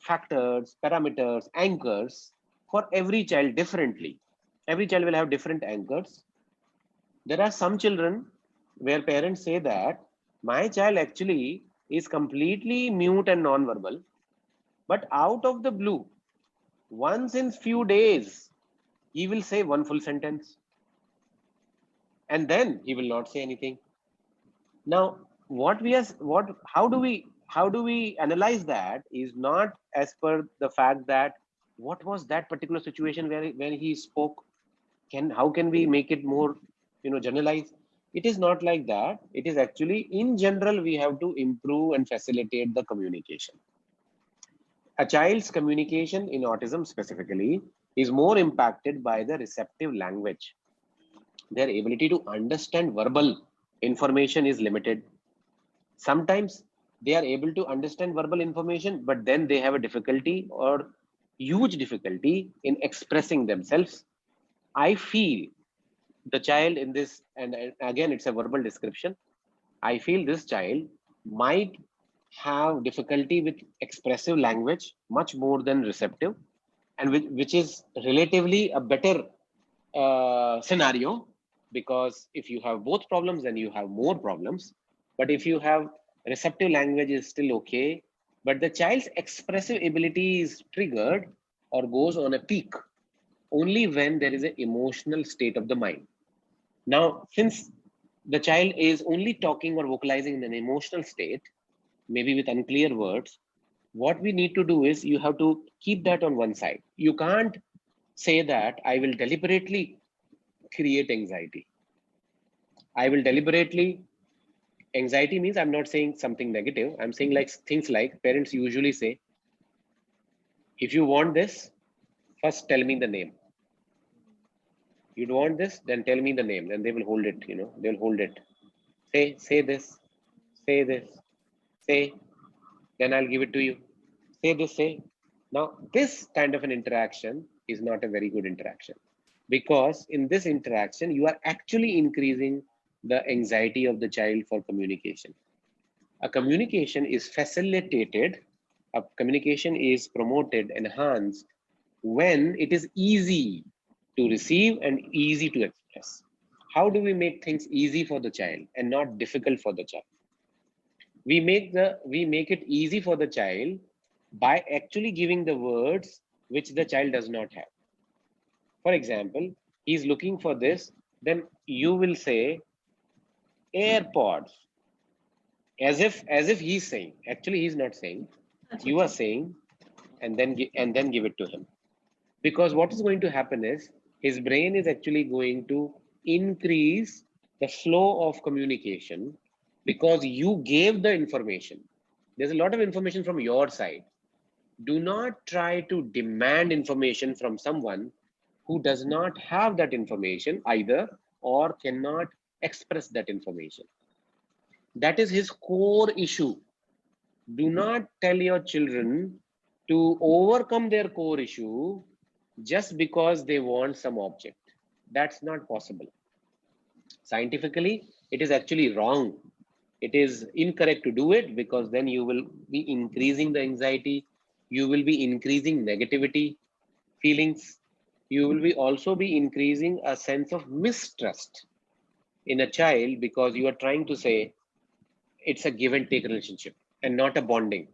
factors, parameters, anchors for every child differently. Every child will have different anchors. There are some children where parents say that my child actually is completely mute and non-verbal, but out of the blue, once in few days, he will say one full sentence and then he will not say anything. Now, how do we analyze that is not as per the fact that what was that particular situation where he spoke. How can we make it more generalized? It is not like that. It is actually in general we have to improve and facilitate the communication. A child's communication in autism specifically is more impacted by the receptive language. Their ability to understand verbal information is limited. Sometimes they are able to understand verbal information, but then they have a difficulty or huge difficulty in expressing themselves. I feel the child in this, and again, it's a verbal description. I feel this child might have difficulty with expressive language much more than receptive, and which is relatively a better scenario, because if you have both problems, then you have more problems. But if you have receptive language is still okay, but the child's expressive ability is triggered or goes on a peak only when there is an emotional state of the mind. Now, since the child is only talking or vocalizing in an emotional state, maybe with unclear words, what we need to do is you have to keep that on one side. You can't say that I will deliberately create anxiety. I will deliberately, anxiety means I'm not saying something negative. I'm saying like things like parents usually say, if you want this, first tell me the name. You don't want this, then tell me the name. Then they will hold it, they'll hold it. Say this, say this, say, then I'll give it to you. Say this, say. Now, this kind of an interaction is not a very good interaction, because in this interaction, you are actually increasing the anxiety of the child for communication. A communication is facilitated, a communication is promoted, enhanced when it is easy to receive and easy to express. How do we make things easy for the child and not difficult for the child? We make it easy for the child by actually giving the words which the child does not have. For example, he's looking for this, then you will say AirPods, as if he's saying. Actually, he's not saying. You are saying, and then give it to him. Because what is going to happen is his brain is actually going to increase the flow of communication because you gave the information. There's a lot of information from your side. Do not try to demand information from someone who does not have that information either or cannot express that information. That is his core issue. Do not tell your children to overcome their core issue just because they want some object. That's not possible. Scientifically, it is actually wrong. It is incorrect to do it because then you will be increasing the anxiety, you will be increasing negativity feelings, you will be also be increasing a sense of mistrust in a child because you are trying to say it's a give and take relationship and not a bonding.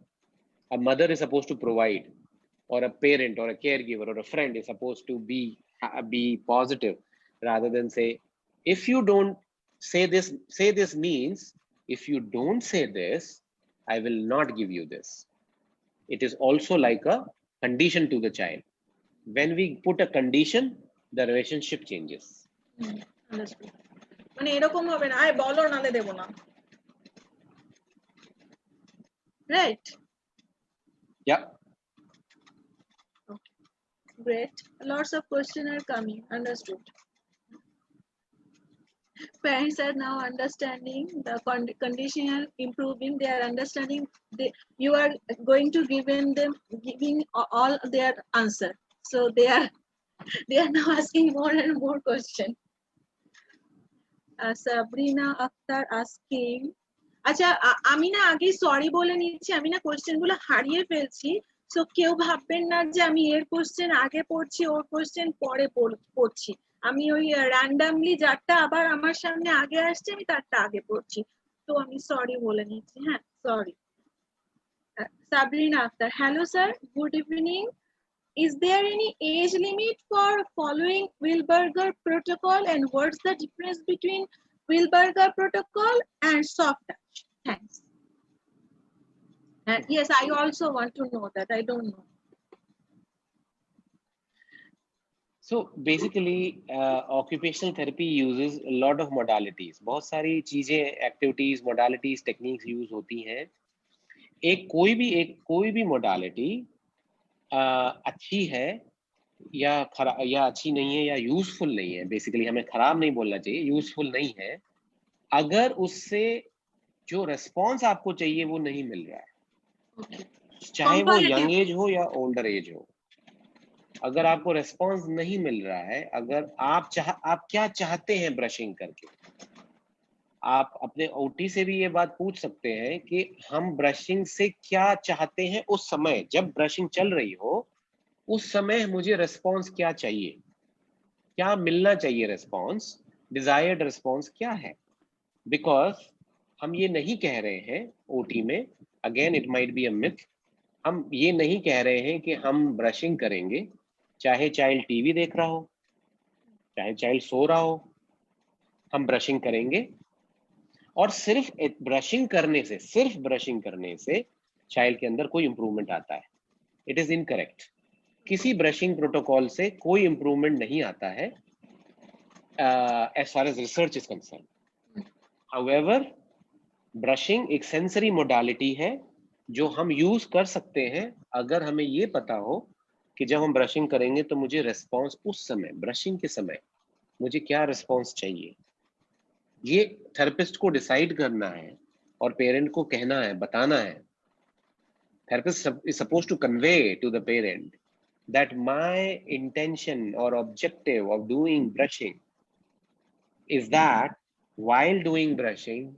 A mother is supposed to provide, or a parent or a caregiver or a friend is supposed to be positive rather than say, if you don't say this means if you don't say this, I will not give you this. It is also like a condition to the child. When we put a condition, the relationship changes. মানে এরকম হবে না, আয় বলো নালে দেব না, right? Yeah. Okay. Great. Lots of questions are coming. Understood. Parents are now understanding the conditional improving. They are understanding. You are going to giving all their answer. So they are now asking more and more questions. Sabrina Akhtar asking. আচ্ছা আমি না আগে sorry বলে নিচ্ছি, আমি না question গুলো হারিয়ে ফেলছি, সো কেউ ভাববেন না যে আমি এর কোশ্চেন আগে পড়ছি ওর কোশ্চেন পরে পড়ছি, আমি ওই র্যান্ডামলি যারটা আবার আমার সামনে আগে আসছে আমি তারটা আগে পড়ছি, তো আমি সরি বলে নিচ্ছি। হ্যাঁ, sorry. Sabrina Akter, hello sir, good evening. Is there any age limit for following Wilberger protocol, and what's the difference between Wilberger protocol and soft touch? Thanks. And yes, I also want to know that. I don't know. So basically, occupational therapy uses a lot of modalities. बहुत सारी चीजें, activities, modalities, techniques use होती हैं. कोई भी modality अच्छी है या अच्छी नहीं है या यूजफुल नहीं है, बेसिकली हमें खराब नहीं बोलना चाहिए, यूजफुल नहीं है अगर उससे जो रेस्पॉन्स आपको चाहिए वो नहीं मिल रहा है। चाहे वो यंग एज हो या ओल्डर एज हो, अगर आपको रेस्पॉन्स नहीं मिल रहा है, अगर आप क्या चाहते हैं ब्रशिंग करके, आप अपने ओटी से भी ये बात पूछ सकते हैं कि हम ब्रशिंग से क्या चाहते हैं उस समय जब ब्रशिंग चल रही हो, उस समय मुझे रेस्पॉन्स क्या चाहिए, क्या मिलना चाहिए, रेस्पॉन्स, डिजायर्ड रेस्पॉन्स क्या है। बिकॉज हम ये नहीं कह रहे हैं ओटी में, again it might be a myth, हम ये नहीं कह रहे हैं कि हम ब्रशिंग करेंगे चाहे चाइल्ड टीवी देख रहा हो, चाहे चाइल्ड सो रहा हो, हम ब्रशिंग करेंगे और सिर्फ ब्रशिंग करने से चाइल्ड के अंदर कोई इंप्रूवमेंट आता है। It is incorrect. किसी ब्रशिंग प्रोटोकॉल से कोई इंप्रूवमेंट नहीं आता है as far as research is concern. However, brushing एक सेंसरी मोडालिटी है जो हम यूज कर सकते हैं अगर हमें ये पता हो कि जब हम ब्रशिंग करेंगे तो मुझे रेस्पॉन्स उस समय, ब्रशिंग के समय मुझे क्या रेस्पॉन्स चाहिए। ये थेरेपिस्ट को डिसाइड करना है और पेरेंट को कहना है, बताना है। Therapist is supposed to convey to the parent that my intention or objective of doing brushing is that while doing brushing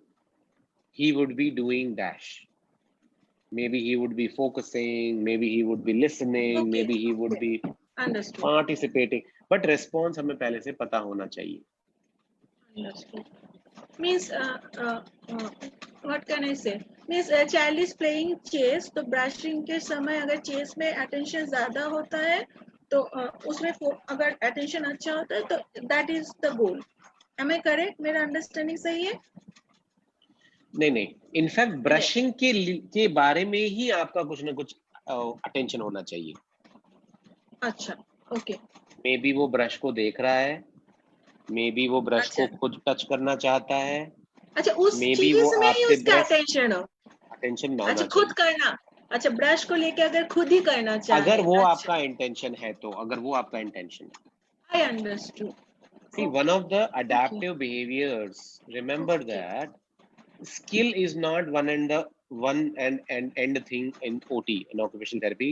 he would be doing dash, maybe he would be focusing, maybe he would be listening, okay, maybe he would be participating, but response हमें पहले से पता होना चाहिए। Means what can I say, means a child is playing chess, तो brushing के समय अगर chess में attention ज़्यादा होता है तो उसमें अगर attention अच्छा होता है तो that is the goal. Am I correct? मेरा understanding सही है? नहीं, इनफैक्ट ब्रशिंग के बारे में ही आपका कुछ ना कुछ अटेंशन होना चाहिए। अच्छा, ओके। मे बी वो ब्रश को देख रहा है, मे बी वो ब्रश अच्छा को खुद टच करना चाहता है, अच्छा, उस मे बी वो चीज में ही आपसे उसका ब्रश अटेंशन हो। अटेंशन ना अच्छा होना खुद चाहिए। करना, अच्छा ब्रश को लेके अगर खुद ही करना चाहे, अगर वो अच्छा आपका इंटेंशन है तो, अगर वो आपका इंटेंशन है। I understood. See, one of the adaptive behaviors, remember Okay. that skill is not one and end thing in OT, in occupational therapy.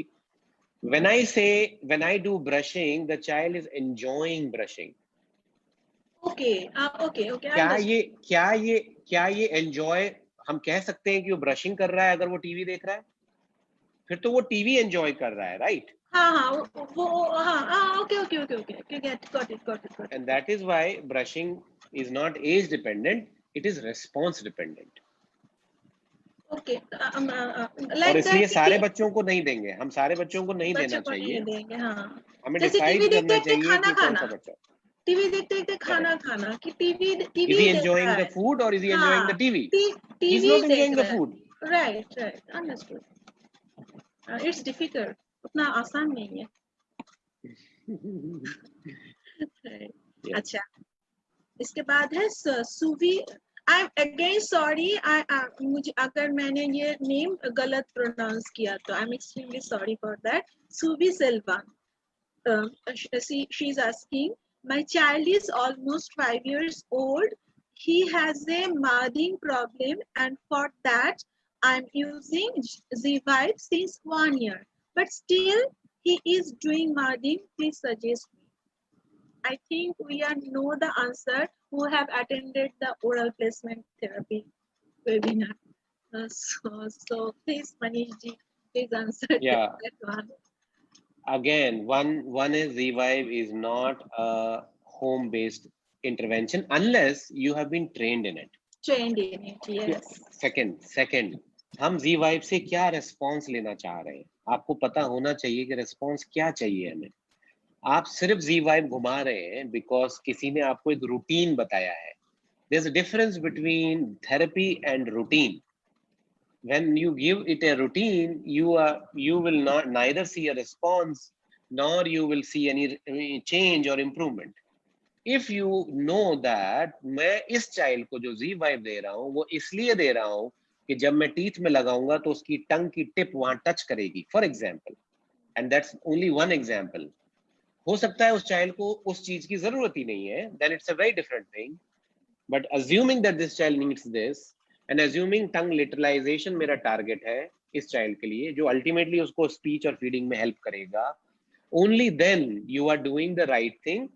When I do brushing, the child is enjoying brushing. Okay okay okay क्या ये enjoy हम कह सकते हैं कि वो brushing कर रहा है अगर वो टीवी देख रहा है? फिर तो वो टीवी enjoy कर रहा है, right? हाँ हाँ वो हाँ okay okay okay okay got it. And that is why brushing is not age dependent, it is response dependent. Okay और लाइक इसलिए दैट सारे बच्चों को नहीं देंगे, हम सारे बच्चों को नहीं देना बच्चों को नहीं चाहिए, देंगे। हाँ हमें जैसे टीवी डिसाइड देखते करना देखते चाहिए खाना कि कौन खाना, सा बच्चा। टीवी देखते देखते खाना Correct. खाना कि टीवी Is he देख रहा enjoying the है। food or is he enjoying the हाँ TV? He's टीवी not देख enjoying the रहा food. है। Right understood. इट्स डिफिकल्ट, उतना आसान नहीं है। Right. Yes. अच्छा इसके बाद है Suvi. I am again sorry, मुझे अगर मैंने ये नेम गलत प्रोनाउंस किया तो I am extremely sorry for that. Suvi Silva, she is asking, my child is almost 5 years old. He has a mouthing problem and for that I'm using Z-Vibe since 1 year, but still he is doing mouthing. Please suggest me. I think we are know the answer who have attended the oral placement therapy webinar. So please Manish ji, please answer Yeah. that one. Again, one is Revive is not a home-based intervention unless you have been trained in it. Trained in it, yes. Second, हम Revive से क्या response लेना चाह रहे हैं? आपको पता होना चाहिए कि response क्या चाहिए हमें। आप सिर्फ Z-Vibe घुमा रहे हैं because किसी ने आपको एक routine बताया है। There's a difference between therapy and routine. When you give it a routine, you will not neither see a response nor you will see any change or improvement. If you know that मैं इस child को जो Z-Vibe दे रहा हूँ वो इसलिए दे रहा हूँ कि जब मैं teeth में लगाऊंगा तो उसकी टंग की टिप वहां टच करेगी, for example, and that's only one example. हो सकता है उस child को उस चीज की जरूरत ही नहीं है, then it's a very different thing. But assuming that this child needs this and assuming tongue literalization मेरा target है इस child के लिए जो ultimately उसको speech और feeding में help करेगा, only then you are doing the right thing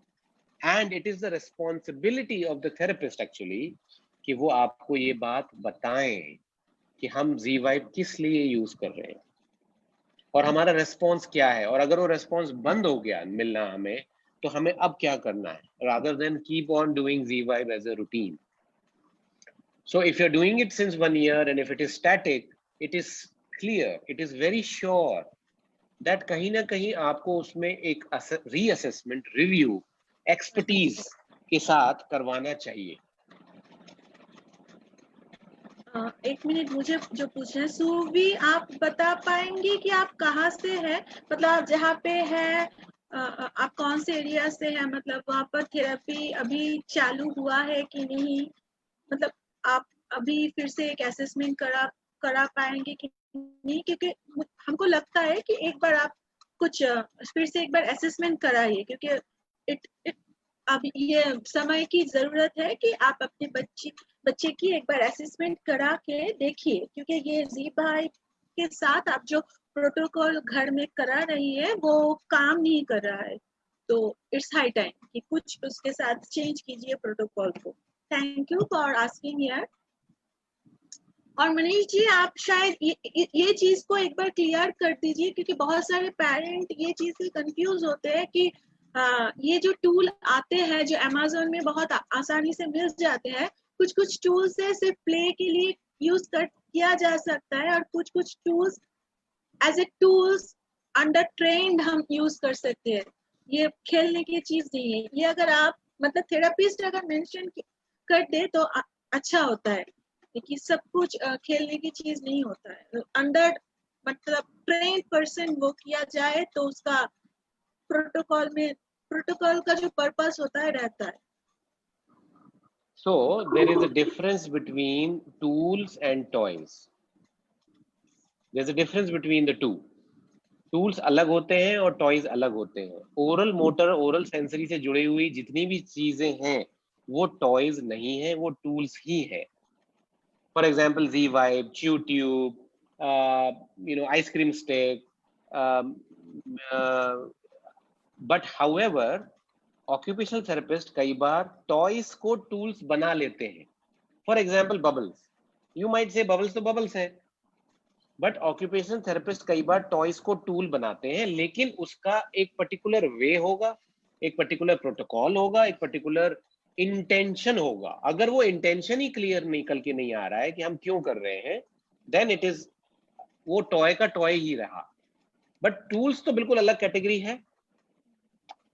and it is the responsibility of the therapist actually कि वो आपको ये बात बताएं कि हम Z-Vibe किस लिए यूज कर रहे हैं और हमारा response क्या है और अगर वो response बंद हो गया मिलना हमें तो हमें अब क्या करना है rather than keep on doing Z-Vibe as a routine. So if you're doing it since 1 year and if it is static, it is clear, it is very sure that कहीं ना कहीं आपको उसमें एक reassessment, review, expertise के साथ करवाना चाहिए। एक मिनट, मुझे जो पूछना है सुवी, आप बता पाएंगे कि आप कहाँ से हैं? मतलब आप जहाँ पे हैं आप कौन से एरिया से हैं? मतलब वहाँ पर थेरेपी अभी चालू हुआ है कि नहीं? मतलब आप अभी फिर से एक असेसमेंट करा पाएंगे कि नहीं? क्योंकि हमको लगता है कि एक बार आप कुछ फिर से एक बार असेसमेंट कराइए क्योंकि इट अब ये समय की जरूरत है कि आप अपने बच्चे की एक बार असेसमेंट करा के देखिए क्योंकि ये Z-Vibe के साथ आप जो प्रोटोकॉल घर में करा रही है वो काम नहीं कर रहा है, तो इट्स हाई टाइम कि कुछ उसके साथ चेंज कीजिए प्रोटोकॉल को। Thank you for asking here. और मनीष जी आप शायद ये चीज को एक बार क्लियर कर दीजिए क्योंकि बहुत सारे पेरेंट ये चीज से कंफ्यूज होते हैं कि ये जो टूल आते हैं जो अमेज़न में बहुत आसानी से मिल जाते हैं, कुछ टूल्स है सिर्फ प्ले के लिए यूज किया जा सकता है और कुछ tools as a tools under trained हम यूज कर सकते हैं। ये खेलने की चीज नहीं है। ये अगर आप मतलब थेरेपिस्ट अगर मेंशन कर दे तो अच्छा होता है, लेकिन सब कुछ खेलने की चीज नहीं होता है। अंडर मतलब ट्रेन पर्सन वो किया जाए तो उसका प्रोटोकॉल में प्रोटोकॉल का जो पर्पस होता है रहता है। So there is a difference between tools and toys. There's a difference between the two. Tools अलग होते हैं और टॉयज अलग होते हैं। ओरल मोटर, ओरल सेंसरी से जुड़ी हुई जितनी भी चीजें हैं वो टॉयज नहीं है, वो टूल्स ही है। For example G vibe, chew tube, ice cream stick, but however occupational therapist कई बार टॉयज को टूल्स बना लेते हैं। For example bubbles, you might say bubbles तो बबल्स है, बट ऑक्यूपेशनल थेरेपिस्ट कई बार टॉयज को टूल बनाते हैं, लेकिन उसका एक पर्टिकुलर वे होगा, एक पर्टिकुलर प्रोटोकॉल होगा, एक पर्टिकुलर इंटेंशन होगा। अगर वो इंटेंशन ही क्लियर निकल के नहीं आ रहा है कि हम क्यों कर रहे हैं, देन इट इज वो टॉय का टॉय ही रहा। बट टूल्स तो बिल्कुल अलग कैटेगरी है,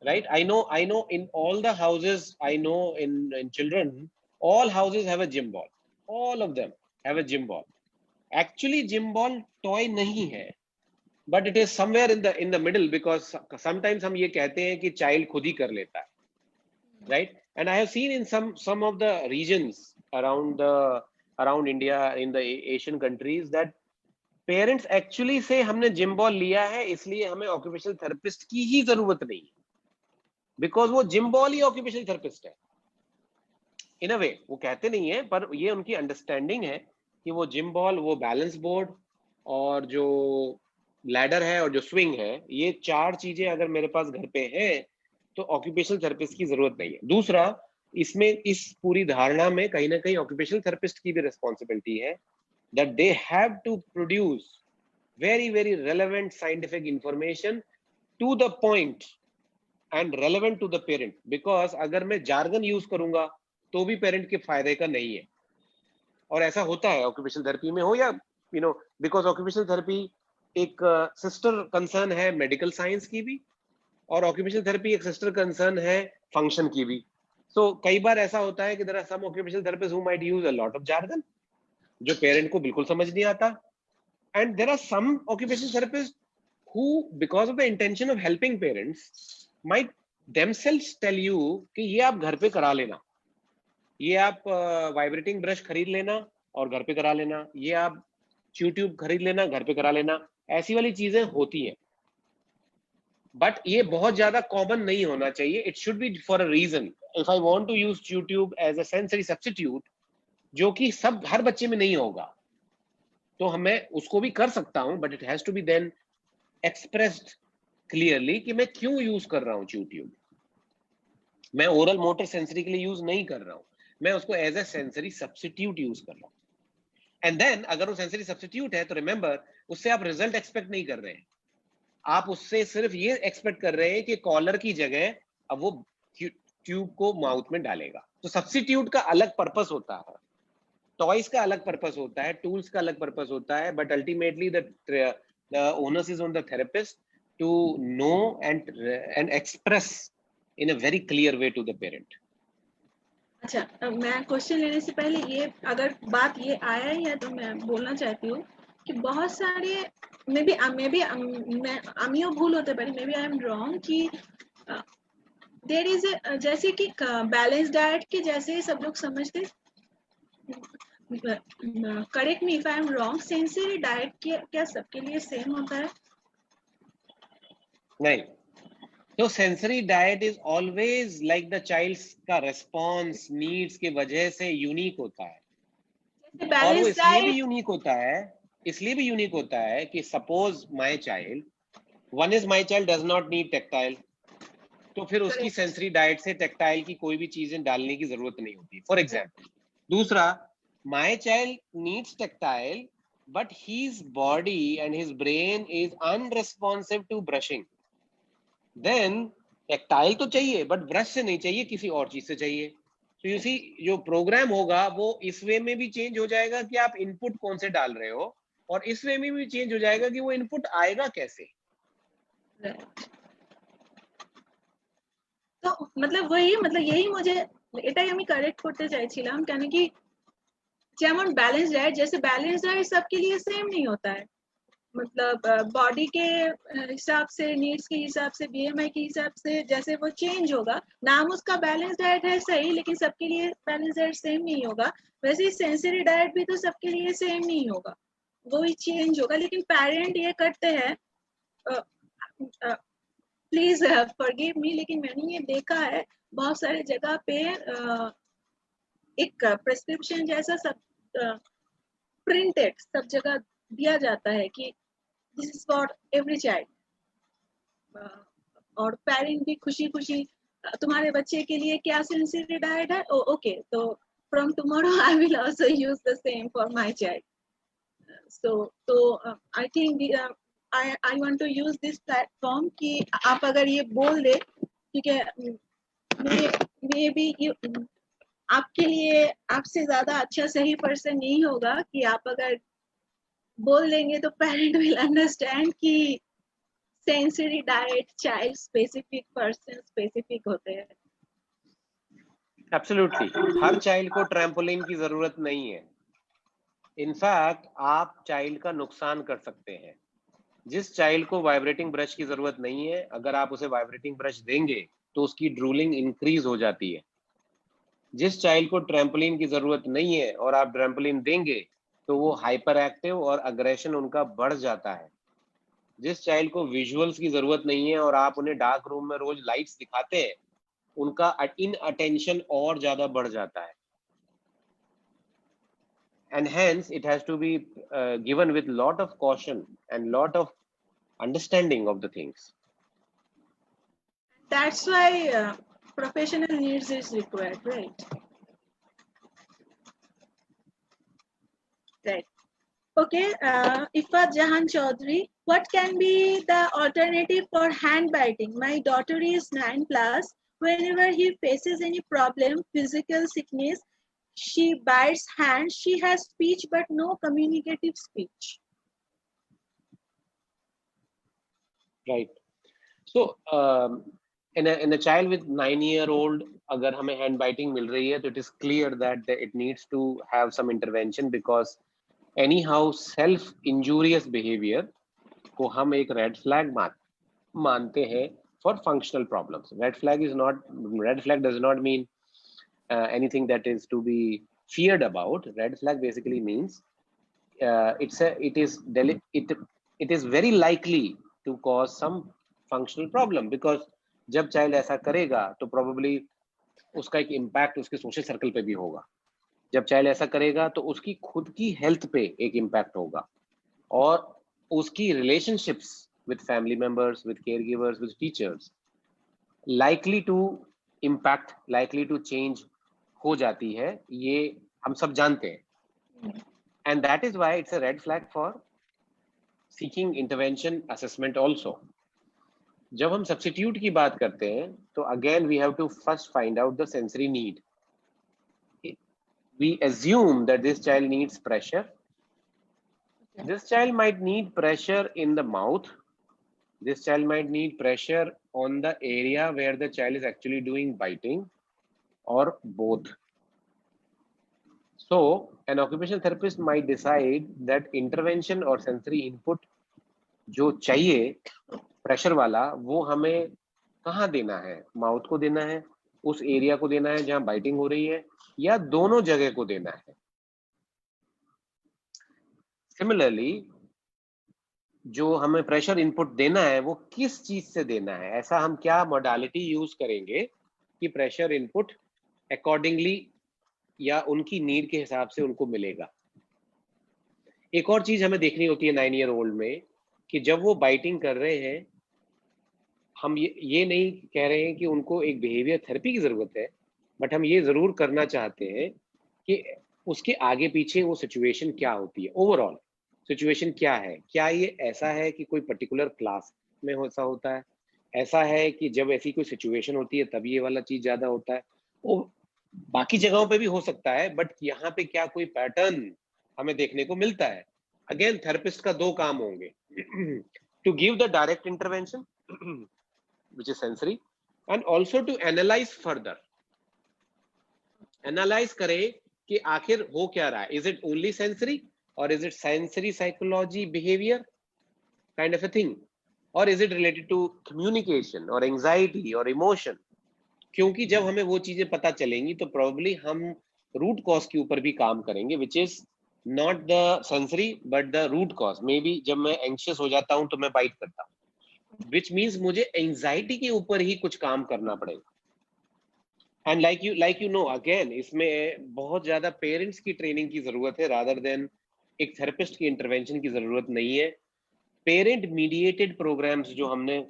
right? I know in all the houses, I know in children, all houses have a gym ball, all of them have a gym ball. Actually gym ball toy नहीं है, but it is somewhere in the middle, because sometimes हम ये कहते हैं कि child खुद ही कर लेता है, right? And I have seen in some of the regions around India, in the Asian countries, that parents actually say हमने gym ball लिया है इसलिए हमें occupational therapist की ही जरूरत नहीं, because वो gym ball ही occupational therapist है। इन अ वे वो कहते नहीं है, पर ये उनकी अंडरस्टैंडिंग है कि वो जिम बॉल, वो बैलेंस बोर्ड और जो लैडर है और जो स्विंग है, ये चार चीजें अगर मेरे पास घर पे हैं तो ऑक्यूपेशनल थेरेपिस्ट की जरूरत नहीं है। दूसरा, इसमें इस पूरी धारणा में कहीं ना कहीं ऑक्यूपेशनल थेरेपिस्ट की भी रिस्पॉन्सिबिलिटी है, that they have to produce very very relevant scientific information to the point and relevant to the parent. Because अगर मैं जार्गन यूज करूंगा तो भी पेरेंट के फायदे का नहीं है, और ऐसा होता है ऑक्यूपेशनल थेरेपी में हो या बिकॉज ऑक्यूपेशनल थेरेपी एक सिस्टर कंसर्न है मेडिकल साइंस की भी, और ऑक्यूपेशनल थेरेपी एक सिस्टर कंसर्न है फंक्शन की भी। सो कई बार ऐसा होता है कि there are some occupational therapist who might use a lot of jargon जो पेरेंट को बिल्कुल समझ नहीं आता, and there are some occupational therapist who because of the intention of helping parents might themselves tell you कि ये आप घर पे करा लेना, ये आप वाइब्रेटिंग ब्रश खरीद लेना और घर पे करा लेना, ये आप च्यू ट्यूब खरीद लेना, घर पे करा लेना, ऐसी वाली चीजें होती हैं। बट ये बहुत ज्यादा कॉमन नहीं होना चाहिए, it should be for a reason. If I want to use chew tube as a sensory substitute, जो कि सब हर बच्चे में नहीं होगा, तो मैं उसको भी कर सकता हूं, but it has to be then expressed clearly कि मैं क्यों यूज कर रहा हूं च्यू ट्यूब। मैं ओरल मोटर सेंसरी के लिए यूज नहीं कर रहा हूं, मैं उसको as a sensory substitute use कर रहा हूं। एंड देन अगर वो सेंसरी सब्स्टिट्यूट है तो रिमेंबर, उससे आप रिजल्ट एक्सपेक्ट नहीं कर रहे हैं, आप उससे सिर्फ ये एक्सपेक्ट कर रहे हैं कि कॉलर की जगह अब वो ट्यूब को माउथ में डालेगा। तो सब्स्टिट्यूट का अलग पर्पस होता है, टॉयज का अलग पर्पस होता है, टूल्स का अलग पर्पस होता है, but ultimately the onus is on the therapist to know and express in a very clear way to the parent. अच्छा, मैं क्वेश्चन लेने से पहले ये अगर बात ये आया ही है तो मैं बोलना चाहती हूँ कि बहुत सारे मैं अमियो भूल होते पारी, maybe I am wrong कि देयर इज जैसे कि बैलेंस डाइट के जैसे सब लोग समझते, correct me if I am wrong, sensory diet क्या सबके लिए सेम होता है? नहीं, तो sensory diet is always like the child's का रेस्पॉन्स नीड्स के वजह से यूनिक होता है, और वो इसलिए भी यूनिक होता है कि suppose my child does not need tactile, तो फिर उसकी सेंसरी डाइट से टेक्टाइल की कोई भी चीजें डालने की जरूरत नहीं होती, फॉर एग्जाम्पल। दूसरा, my child needs tactile but his body and his brain is unresponsive to brushing, then tactile तो चाहिए बट ब्रश से नहीं चाहिए, किसी और चीज से चाहिए। तो यू सी, जो प्रोग्राम होगा वो इस वे में भी चेंज हो जाएगा कि आप इनपुट कौन से डाल रहे हो, और इस वे में भी चेंज हो जाएगा कि वो इनपुट आएगा कैसे। तो मतलब यही मुझे এটাই আমি কারেক্ট করতে চাইছিলাম, কেন কি যেমন ব্যালেন্স ডায়েট, जैसे बैलेंस डाइट सबके लिए सेम नहीं होता है, मतलब बॉडी के हिसाब से, नीड्स के हिसाब से, BMI के हिसाब से जैसे वो चेंज होगा। नाम उसका बैलेंस डाइट है सही, लेकिन सबके लिए बैलेंस डाइट सेम नहीं होगा। वैसे ही सेंसरी डाइट भी तो सबके लिए सेम नहीं होगा, वो ही चेंज होगा। लेकिन पेरेंट ये करते हैं, प्लीज फॉरगिव मी, लेकिन मैंने ये देखा है बहुत सारे जगह पे एक प्रिस्क्रिप्शन जैसा सब प्रिंटेड सब जगह दिया जाता है कि this is for every child, और पेरेंट भी खुशी खुशी तुम्हारे बच्चे के लिए क्या सेंसिटिव डाइट है, ओके, तो from tomorrow I will also use the same for my child. so I think I want to use this platform कि आप अगर ये बोल दे, ठीक है, मे बी आपके लिए आपसे ज्यादा अच्छा सही पर्सन नहीं होगा कि आप अगर बोल देंगे तो पेरेंट विल अंडरस्टैंड कि sensory diet child specific, person specific होते हैं। एब्सोल्युटली, हर चाइल्ड को ट्रैम्पोलिन की जरूरत नहीं है। इनफैक्ट आप चाइल्ड का नुकसान कर सकते हैं। जिस चाइल्ड को वाइब्रेटिंग ब्रश की जरूरत नहीं है, अगर आप उसे वाइब्रेटिंग ब्रश देंगे तो उसकी ड्रूलिंग इंक्रीज हो जाती है। जिस चाइल्ड को ट्रैम्पोलिन की जरूरत नहीं है और आप ट्रैम्पोलिन देंगे तो वो हाइपर एक्टिव और अग्रेशन उनका बढ़ जाता है। जिस चाइल्ड को विजुअल्स की जरूरत नहीं है और आप उन्हें डार्क रूम में रोज लाइट्स दिखाते हैं, उनका इन अटेंशन और ज्यादा बढ़ जाता है। And hence it has to be given with lot of caution and lot of understanding of the things. That's why professional needs is required, right? Right. Okay, Ifat Jahan Chaudhary, what can be the alternative for hand biting? My daughter is 9+. Whenever he faces any problem, physical sickness, she bites hands. She has speech but no communicative speech. Right. So in a child with 9-year-old, अगर हमें hand biting मिल रही है तो it is clear that it needs to have some intervention, because anyhow self injurious behavior को हम एक red flag मानते हैं for functional problems. Red flag does not mean anything that is to be feared about. Red flag basically means it is very likely to cause some functional problem, because जब child ऐसा करेगा तो probably उसका एक impact उसके social circle पे भी होगा। जब child ऐसा करेगा तो उसकी खुद की health पे एक impact होगा, और उसकी relationships with family members, with caregivers, with teachers likely to impact, likely to change हो जाती है। ये हम सब जानते हैं। And that is why it's a red flag for seeking intervention assessment also. जब हम substitute की बात करते हैं तो again we have to first find out the sensory need. We assume that this child needs pressure. This child might need pressure in the mouth. This child might need pressure on the area where the child is actually doing biting, or both. So an occupational therapist might decide that intervention or sensory input जो चाहिए pressure वाला, वो हमें कहाँ देना है? Mouth को देना है, उस एरिया को देना है जहां बाइटिंग हो रही है, या दोनों जगह को देना है? सिमिलरली जो हमें प्रेशर इनपुट देना है वो किस चीज से देना है? ऐसा हम क्या मॉडलिटी यूज करेंगे कि प्रेशर इनपुट अकॉर्डिंगली या उनकी नीड के हिसाब से उनको मिलेगा? एक और चीज हमें देखनी होती है 9-year-old में, कि जब वो बाइटिंग कर रहे हैं, हम ये नहीं कह रहे हैं कि उनको एक बिहेवियर थेरेपी की जरूरत है, बट हम ये जरूर करना चाहते हैं कि उसके आगे पीछे वो सिचुएशन क्या होती है, ओवरऑल सिचुएशन क्या है। क्या ये ऐसा है कि कोई पर्टिकुलर क्लास में ऐसा होता है, ऐसा है कि जब ऐसी कोई सिचुएशन होती है तब ये वाला चीज ज्यादा होता है, वो बाकी जगहों पे भी हो सकता है, बट यहाँ पे क्या कोई पैटर्न हमें देखने को मिलता है? अगेन थेरेपिस्ट का 2 काम होंगे, to give the direct intervention which is sensory, and also to analyze further. Analyze करें कि आखिर हो क्या रहा है? Is it only sensory or is it sensory psychology behavior kind of a thing, or is it related to communication or anxiety or emotion? क्योंकि जब हमें वो चीजें पता चलेंगी तो probably हम रूट कॉज के ऊपर भी काम करेंगे, which is not the sensory but the root cause. Maybe जब मैं anxious हो जाता हूँ तो मैं बाइट करता हूँ, which means मुझे anxiety के ऊपर ही कुछ काम करना पड़ेगा. And like you know, again इसमें बहुत ज्यादा पेरेंट्स की ट्रेनिंग की जरूरत है rather than एक थेरेपिस्ट की इंटरवेंशन की जरूरत नहीं है. पेरेंट मीडिएटेड प्रोग्राम्स जो हमने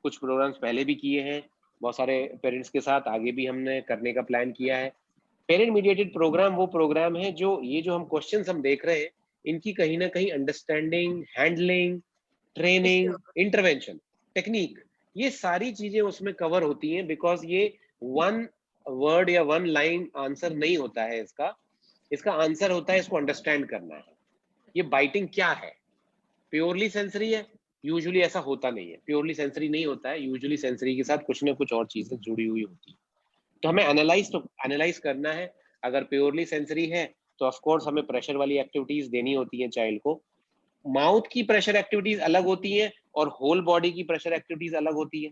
कुछ प्रोग्राम्स पहले भी किए हैं, बहुत सारे पेरेंट्स के साथ आगे भी हमने करने का प्लान किया है. पेरेंट मीडिएटेड प्रोग्राम वो प्रोग्राम है जो ये जो हम क्वेश्चंस हम देख रहे हैं इनकी कहीं ना कहीं understanding, handling, training, intervention, technique, ये सारी चीजें उसमें कवर होती हैं. बिकॉज ये वन वर्ड या वन लाइन आंसर नहीं होता है इसका आंसर होता है इसको अंडरस्टैंड करना है. ये बाइटिंग क्या है, प्योरली सेंसरी है? यूजुअली ऐसा होता नहीं है, प्योरली सेंसरी नहीं होता है. यूजुअली सेंसरी के साथ कुछ ना कुछ और चीजें जुड़ी हुई होती है. तो हमें एनालाइज करना है. अगर प्योरली सेंसरी है तो ऑफ कोर्स हमें प्रेशर वाली एक्टिविटीज देनी होती है चाइल्ड को. माउथ की प्रेशर एक्टिविटीज अलग होती है और होल बॉडी की प्रेशर एक्टिविटीज अलग होती है.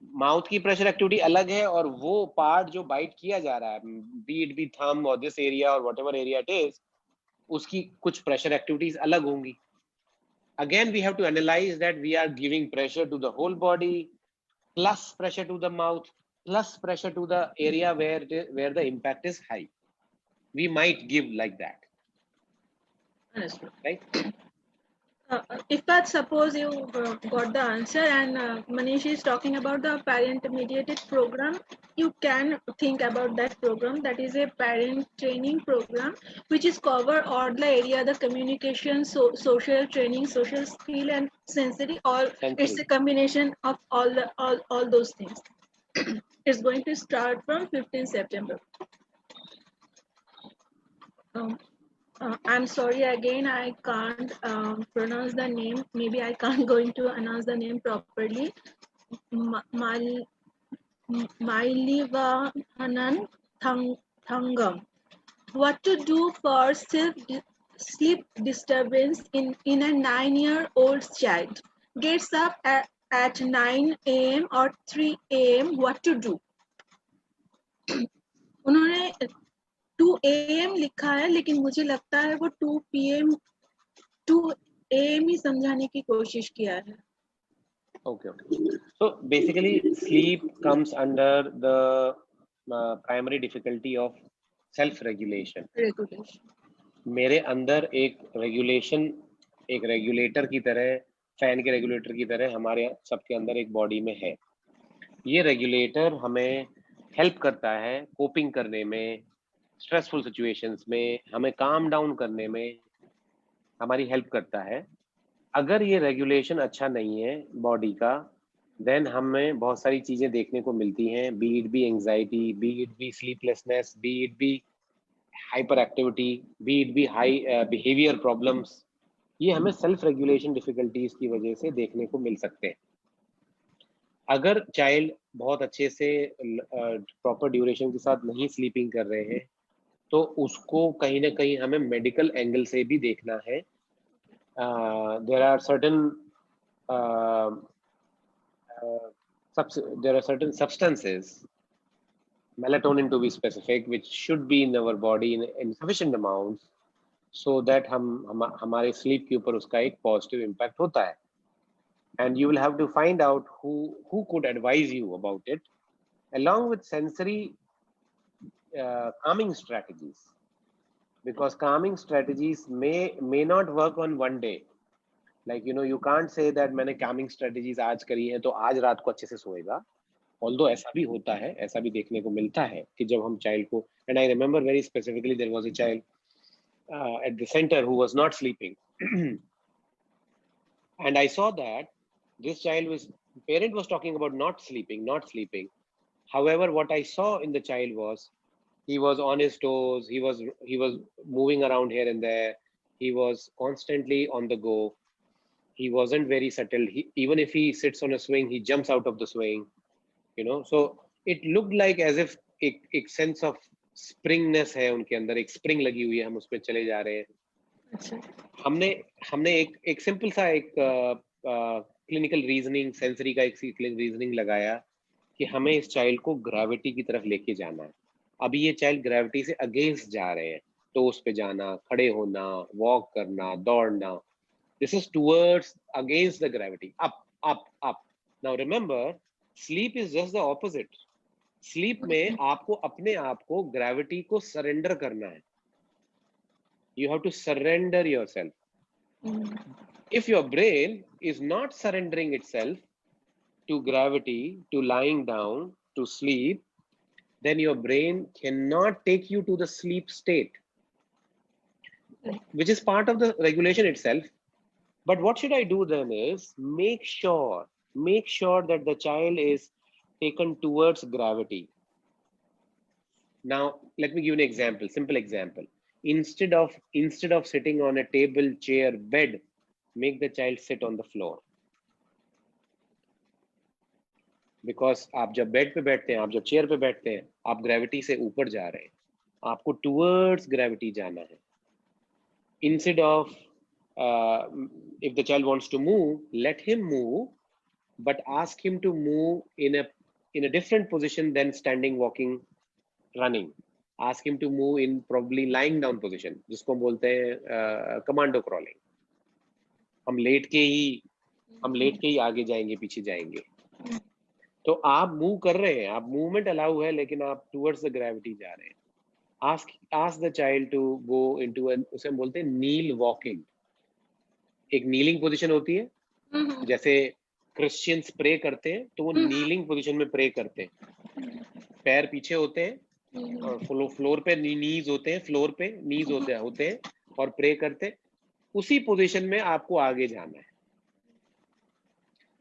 माउथ की प्रेशर एक्टिविटी अलग है और वो पार्ट जो बाइट किया जा रहा है, बी इट बी थंब और दिस एरिया और व्हाटएवर एरिया इट इज, उसकी कुछ प्रेशर एक्टिविटीज अलग होंगी. Again, we have to analyze that we are giving pressure to the whole body, plus pressure to the mouth, plus pressure to the area where the impact is high. We might give like that. Understood. Right? If that suppose you got the answer and Manish is talking about the parent mediated program, you can think about that program. That is a parent training program which is cover all the area, the communication, social training, social skill and sensory, or it's a combination of all those things. It's going to start from 15 September. I'm sorry again, I can't pronounce the name. Maybe I can't going to announce the name properly. Mailivanan Thangam. What to do for sleep disturbance in a 9-year-old child? Gets up at 9 a.m. or 3 a.m. What to do? उन्होंने 2 AM लिखा है, लेकिन मुझे लगता है वो 2 AM ही समझाने की कोशिश किया है. Okay. So basically, sleep comes under the primary difficulty of self-regulation. मेरे अंदर एक रेगुलेशन, एक रेगुलेटर की तरह, फैन के रेगुलेटर की तरह हमारे सबके अंदर एक बॉडी में है. ये रेगुलेटर हमें हेल्प करता है कोपिंग करने में, स्ट्रेसफुल सिचुएशंस में, हमें काम डाउन करने में हमारी हेल्प करता है. अगर ये रेगुलेशन अच्छा नहीं है बॉडी का, देन हमें बहुत सारी चीजें देखने को मिलती हैं, B it be anxiety, B it be sleeplessness, B it be hyper activity, B it be high behaviour problems. ये हमें सेल्फ रेगुलेशन डिफिकल्टीज की वजह से देखने को मिल सकते हैं. अगर चाइल्ड बहुत अच्छे से प्रॉपर ड्यूरेशन के साथ नहीं स्लीपिंग कर रहे हैं तो उसको कहीं ना कहीं हमें मेडिकल एंगल से भी देखना है. There are certain substances, melatonin to be specific, which should be in our body in sufficient amounts so that हमारे sleep के ऊपर उसका एक positive impact होता है. And you will have to find out who could advise you about it, along with sensory calming strategies. Because calming strategies may not work on one day. Like, you know, you can't say that मैंने calming strategies आज करी है तो आज रात को अच्छे से सोएगा. Although ऐसा भी होता है, ऐसा भी देखने को मिलता है कि जब हम child को, and I remember very specifically there was a child at the center who was not sleeping. And I saw that this parent was talking about not sleeping. However, what I saw in the child was, he was on his toes, he was moving around here and there, he was constantly on the go, he wasn't very settled. Even if he sits on a swing, he jumps out of the swing, you know. So it looked like as if एक sense of springness है उनके अंदर, एक spring लगी हुई है, हम उस पे चले जा रहे हैं. हमने हमने एक सिंपल सा एक क्लिनिकल रीजनिंग, सेंसरी का एक क्लिनिकल रीजनिंग लगाया कि हमें इस चाइल्ड को ग्रेविटी की तरफ लेके जाना है। अभी ये चाइल्ड ग्रेविटी से अगेंस्ट जा रहे हैं, टोस पे जाना, खड़े होना, वॉक करना, दौड़ना, this is towards against the gravity, up up up. Now remember, sleep is just the opposite. Sleep में आपको अपने आप को ग्रेविटी को सरेंडर करना है। You have to surrender yourself. If your brain is not surrendering itself to gravity, to lying down, to sleep, then your brain cannot take you to the sleep state, which is part of the regulation itself. But what should I do then is make sure that the child is taken towards gravity. Now, let me give you an example, simple example. Instead of sitting on a table, chair, bed, make the child sit on the floor. Because आप जब bed पे बैठते हैं, आप जब chair पे बैठते हैं, आप ग्रेविटी से ऊपर जा रहे हैं, आपको टुवर्ड्स ग्रेविटी जाना है। Instead of if the child wants to move, let him move, but ask him to move in a different position than standing, walking, running. Ask him to move in probably lying down position, जिसको हम बोलते हैं commando crawling. हम late के ही आगे जाएंगे, पीछे जाएंगे। तो आप मूव कर रहे हैं, आप मूवमेंट अलाउ है, लेकिन आप टुवर्ड्स द ग्रेविटी जा रहे हैं। Ask the child to go into उसे हम बोलते हैं नील वॉकिंग। एक नीलिंग पोजीशन होती है, जैसे क्रिश्चियंस प्रे करते हैं तो वो नीलिंग पोजीशन में प्रे करते हैं। पैर पीछे होते हैं और फ्लोर पे नीज होते हैं, फ्लोर पे नीज होते हैं और प्रे करते हैं। उसी पोजीशन में आपको आगे जाना है।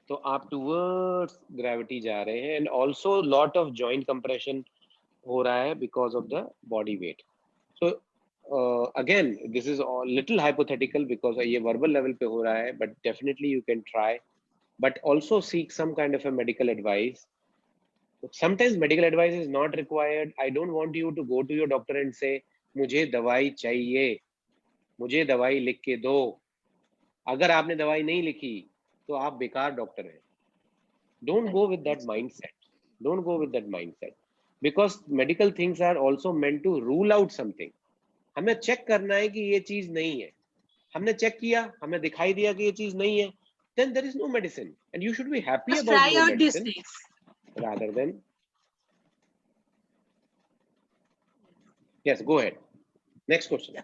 तो आप टुवर्ड्स ग्रेविटी जा रहे हैं। And also lot of joint compression हो रहा है because of the body weight. So again this is little hypothetical because ये वर्बल लेवल पे हो रहा है, but definitely you can try, but also seek some kind of a medical advice. Sometimes medical advice is not required. I don't want you to go to your doctor and say मुझे दवाई चाहिए, मुझे दवाई लिख के दो। अगर आपने दवाई नहीं लिखी तो आप बेकार डॉक्टर हैं। Don't go with that mindset. Don't go with that mindset. Because medical things are also meant to rule out something. हमें चेक करना है कि ये चीज नहीं है। हमने चेक किया, हमें दिखाई दिया कि ये चीज नहीं है, then there is no medicine, and you should be happy about no medicine. Rather than yes, go ahead. Next question.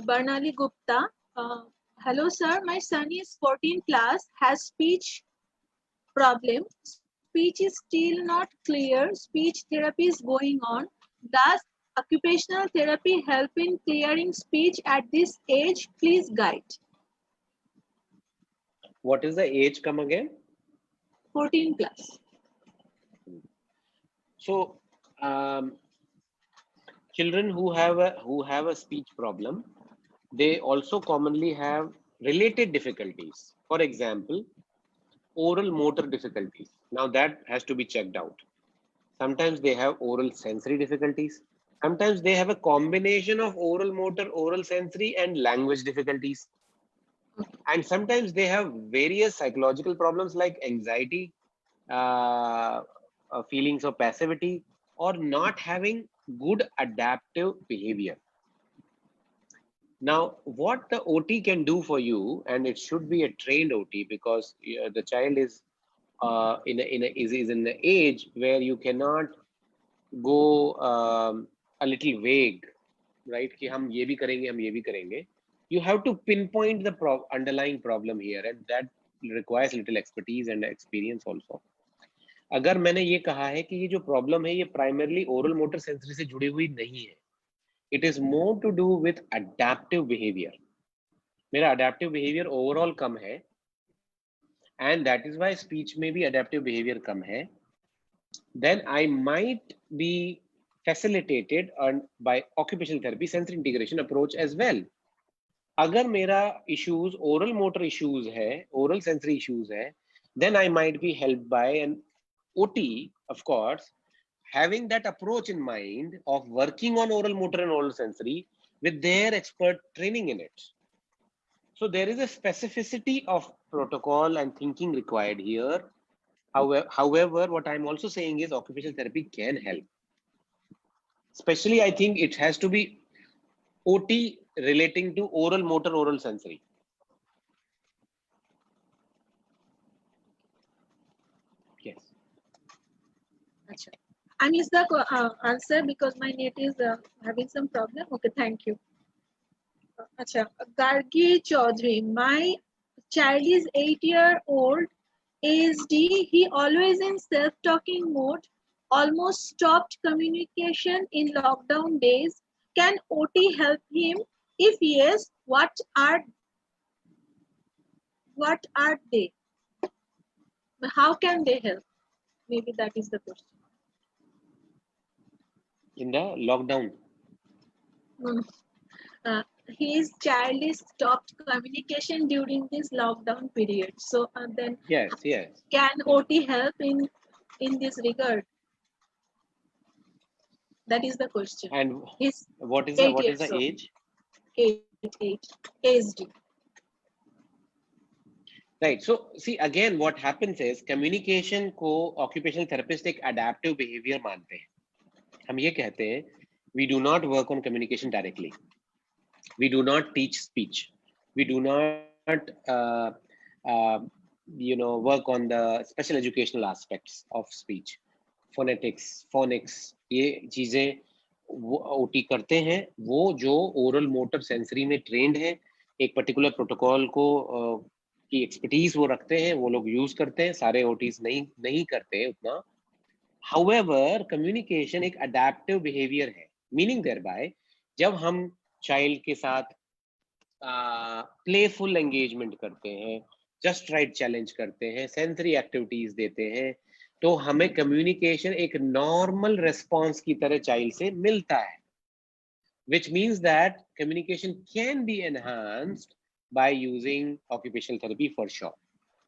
Barnali Gupta. Hello sir, my son is 14 class, has speech problem. Speech is still not clear. Speech therapy is going on. Does occupational therapy help in clearing speech at this age? Please guide. What is the age? Come again? 14 class. So children who have a speech problem, they also commonly have related difficulties. For example, oral motor difficulties. Now that has to be checked out. Sometimes they have oral sensory difficulties. Sometimes they have a combination of oral motor, oral sensory, and language difficulties. And sometimes they have various psychological problems like anxiety, feelings of passivity, or not having good adaptive behavior. Now, what the OT can do for you, and it should be a trained OT, because the child is is in the age where you cannot go a little vague, right? कि हम ये भी करेंगे, You have to pinpoint the underlying problem here, and that requires little expertise and experience also. अगर मैंने ये कहा है कि ये जो प्रॉब्लम है ये प्राइमरली ओरल मोटर सेंसरी से जुड़ी हुई नहीं है, it is more to do with adaptive behaviour. मेरा अडेप्टिव बिहेवियर ओवरऑल कम है, and that is why speech में भी अडेप्टिव बिहेवियर कम है, then I might be facilitated by occupational therapy sensory integration approach as well. अगर मेरा issues oral motor issues है, ओरल सेंसरी इश्यूज है, then I might be helped by an OT, of course, having that approach in mind of working on oral motor and oral sensory with their expert training in it. So there is a specificity of protocol and thinking required here. However, what I'm also saying is occupational therapy can help. Especially, I think it has to be OT relating to oral motor, oral sensory. Yes. Achha. I missed the answer because my net is having some problem. Okay, thank you. Achha. Gargi Chaudhary, my child is 8-year-old, ASD. He always in self-talking mode. Almost stopped communication in lockdown days. Can OT help him? If yes, what are they? How can they help? Maybe that is the question. In the lockdown. His child is stopped communication during this lockdown period. So then, Yes. can OT help in this regard? That is the question. And His what is the age? 8 ASD. Right. So see, again, what happens is communication को occupational therapist एक adaptive behavior मानते हैं. हम ये कहते हैं, we do not work on communication directly. We do not teach speech. We do not, work on the special educational aspects of speech, phonetics, phonics. ये चीजें वो OT करते हैं. वो जो oral motor sensory में trained है, एक particular protocol को की expertise वो रखते हैं, वो लोग use करते हैं. सारे OTs नहीं करते हैं उतना. However, communication एक adaptive behavior है. Meaning thereby, जब हम child के साथ playful engagement करते हैं, just right challenge करते हैं, sensory activities देते हैं, तो हमें communication एक normal response की तरह child से मिलता है. Which means that communication can be enhanced by using occupational therapy for sure.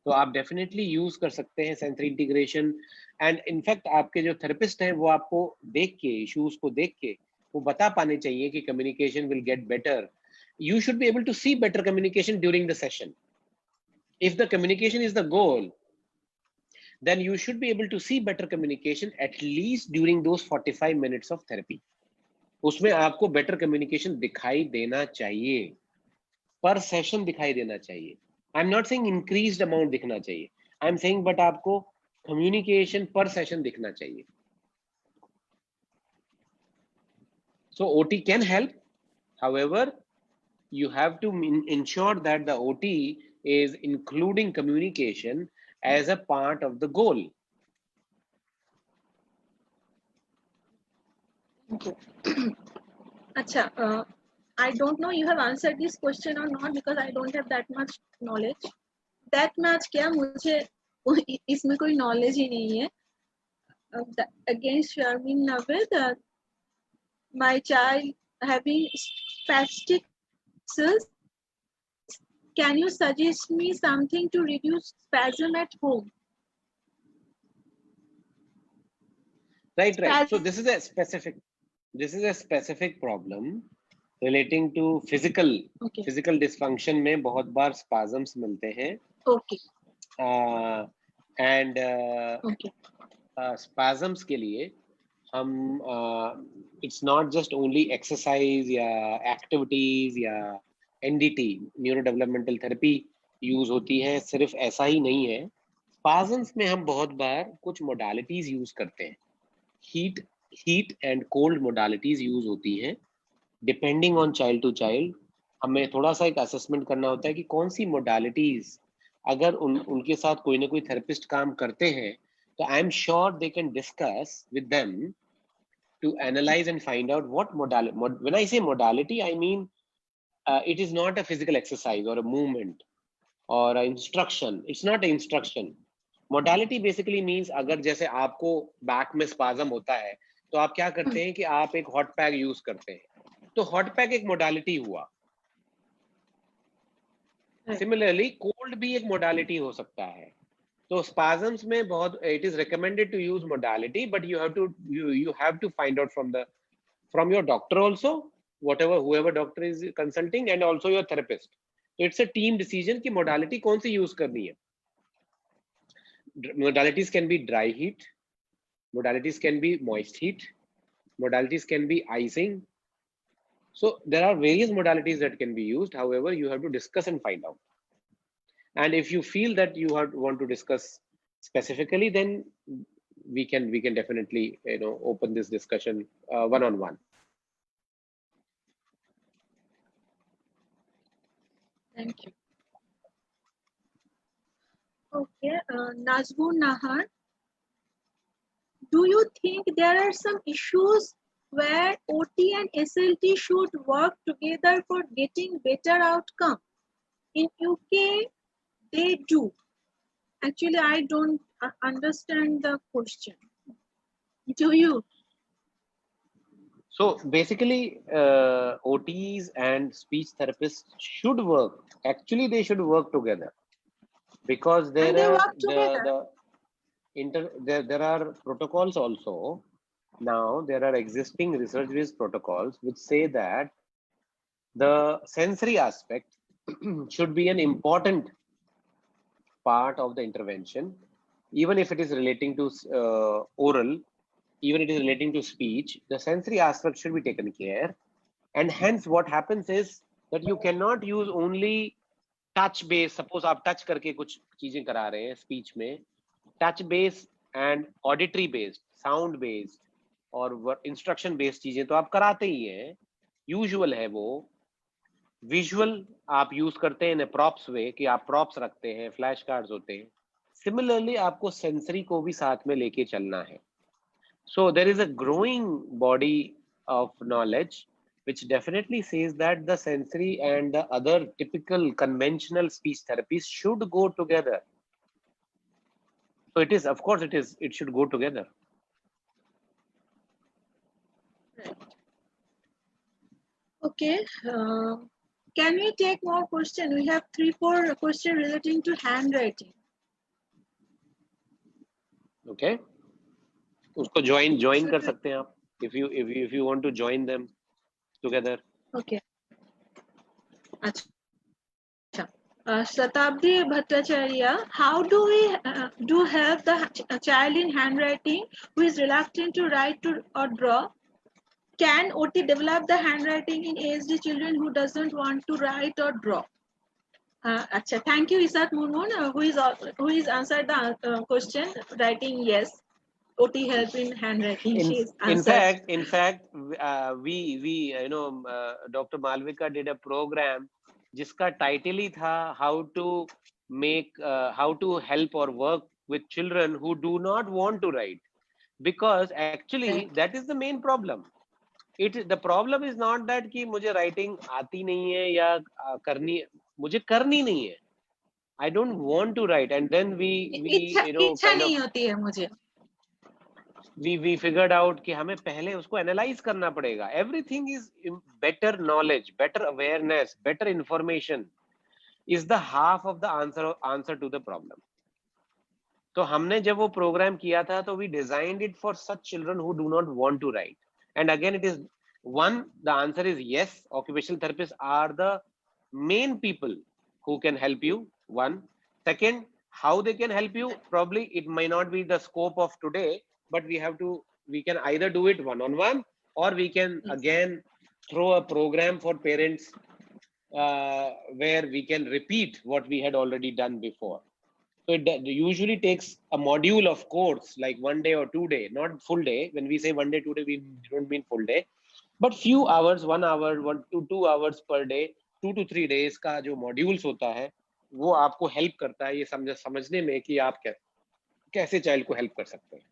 तो आप definitely use कर सकते हैं sensory integration, and in fact आपके जो therapist हैं वो आपको देख के issues को देख के वो बता पाने चाहिए कि communication will get better. You should be able to see better communication during the session. If the communication is the goal, then you should be able to see better communication at least during those 45 minutes of therapy. उसमें आपको better communication दिखाई देना चाहिए, per session दिखाई देना चाहिए. I'm not saying increased amount दिखना चाहिए. I'm saying but आपको communication per session दिखना चाहिए. So OT can help. However, you have to ensure that the OT is including communication as a part of the goal. Okay. Achha, I don't know you have answered this question or not because I don't have that much knowledge. That much क्या मुझे इसमें कोई knowledge ही नहीं है. Against Sharmin Navid, my child having spastic cells. Can you suggest me something to reduce spasm at home? Right. So this is a specific problem relating to physical dysfunction में बहुत बार spasms मिलते हैं. Okay. Spasms के लिए हम it's not just only exercise या activities या NDT neurodevelopmental therapy use होती है. सिर्फ ऐसा ही नहीं है. Spasms में हम बहुत बार कुछ modalities use करते हैं. Heat and cold modalities use होती हैं. Depending on child to child, हमें थोड़ा सा एक assessment करना होता है कि कौन सी modalities अगर उनके साथ कोई ना कोई therapist काम करते हैं, तो I'm sure they can discuss with them to analyze and find out what modality. When I say modality, I mean it is not a physical exercise or a movement or an instruction. It's not an instruction. Modality basically means अगर जैसे आपको back में spasm होता है, तो आप क्या करते हैं कि आप एक hot pack use करते हैं. तो hot pack एक modality हुआ. Similarly, cold भी एक modality हो सकता है. तो spasms में बहुत it is recommended to use modality, but you have to find out from your doctor also, whoever doctor is consulting, and also your therapist. So it's a team decision कि modality कौन सी use करनी है. Modalities can be dry heat, modalities can be moist heat, modalities can be icing. So there are various modalities that can be used. However, you have to discuss and find out. And if you feel that you want to discuss specifically, then we can definitely open this discussion one-on-one. Thank you. Okay, Nazmur Nahar, do you think there are some issues where OT and SLT should work together for getting better outcome? In UK, they do. Actually, I don't understand the question. Do you? So basically, OTs and speech therapists should work. Actually, they should work together, because there are protocols also. Now there are existing research-based protocols which say that the sensory aspect should be an important part of the intervention, even if it is relating to oral, even it is relating to speech. The sensory aspect should be taken care, and hence what happens is that you cannot use only touch based. Suppose आप touch करके कुछ चीजें करा रहे हैं speech में, touch based and auditory based, sound based और instruction based चीजें तो आप कराते ही हैं, usual है वो. विजुअल आप यूज करते हैं इन प्रॉप्स वे कि आप प्रॉप्स रखते हैं, फ्लैश कार्ड्स होते हैं. सिमिलरली आपको सेंसरी को भी साथ में लेके चलना है. So there is a growing body of knowledge which definitely says that the sensory and the other typical conventional speech therapies should go together. So it should go together. Okay. Can we take more questions? We have 3-4 questions relating to handwriting. Okay. उसको join कर सकते हैं आप. If you want to join them together. Okay. अच्छा. Shatabdi Bhattacharya, how do we do help the child in handwriting who is reluctant to write or draw? Can OT develop the handwriting in ASD children who doesn't want to write or draw? Acha, thank you, Isat Murmun, who is answered the question, writing yes. OT help in handwriting. In fact, we Dr. Malvika did a program जिसका title ही था how to help or work with children who do not want to write, because actually that is the main problem. The problem is not that कि मुझे writing आती नहीं है या मुझे करनी नहीं है. I don't want to write, and then इच्छा नहीं होती है मुझे. We figured out कि हमें पहले उसको analyze करना पड़ेगा. Everything is better knowledge, better awareness, better information is the half of the answer to the problem. तो हमने जब वो program किया था तो we designed it for such children who do not want to write. And again, it is the answer is yes. Occupational therapists are the main people who can help you. One. Second, how they can help you, probably it may not be the scope of today, but we can either do it one-on-one, or we can again throw a program for parents where we can repeat what we had already done before. So it usually takes a module of course, like 1 day or 2 day, not full day. When we say 1 day, 2 day, we don't mean full day, but few hours, 1 hour, 1 to 2 hours per day, 2 to 3 days का जो modules होता है, वो आपको help करता है ये समझने में कि आप कैसे child को help कर सकते हैं.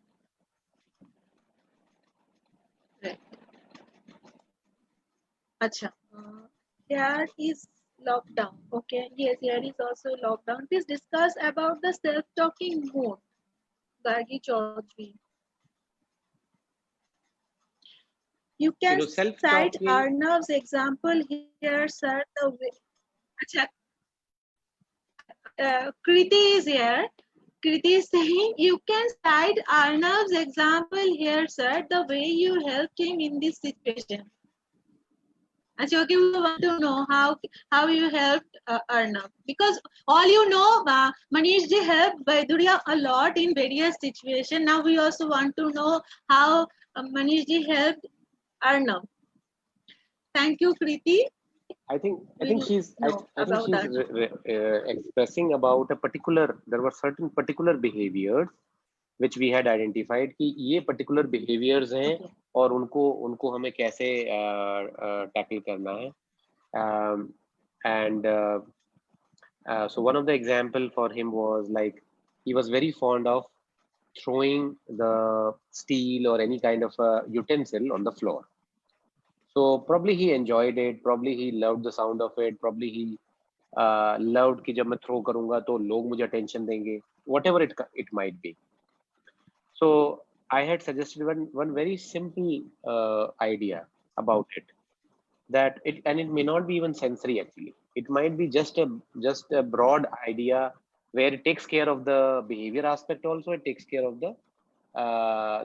Acha, there is lockdown. Okay, yes, there is also lockdown. Please discuss about the self-talking mode. Gargi Chaudhary. You can cite Arnav's example here, sir. The way. Acha, Kriti is here. Kriti is saying you can cite Arnav's example here, sir, the way you helped him in this situation. Actually, okay, we want to know how you helped Arnav, because all you know, Manish ji helped Vaidurya a lot in various situations. Now we also want to know how Manish ji helped Arnav. Thank you, Kriti. I think We'll she's know I think about she's expressing about a particular, there were certain particular behaviors which we had identified कि ये particular behaviors हैं Okay. और उनको हमें कैसे tackle करना है. And so one of the example for him was like he was very fond of throwing the steel or any kind of a utensil on the floor. So probably he enjoyed it, probably he loved the sound of it, probably he loved कि जब मैं throw करूँगा तो लोग मुझे attention देंगे, whatever it might be. So I had suggested one very simple idea about it, that it may not be even sensory actually. It might be just a broad idea where it takes care of the behavior aspect also, it takes care of the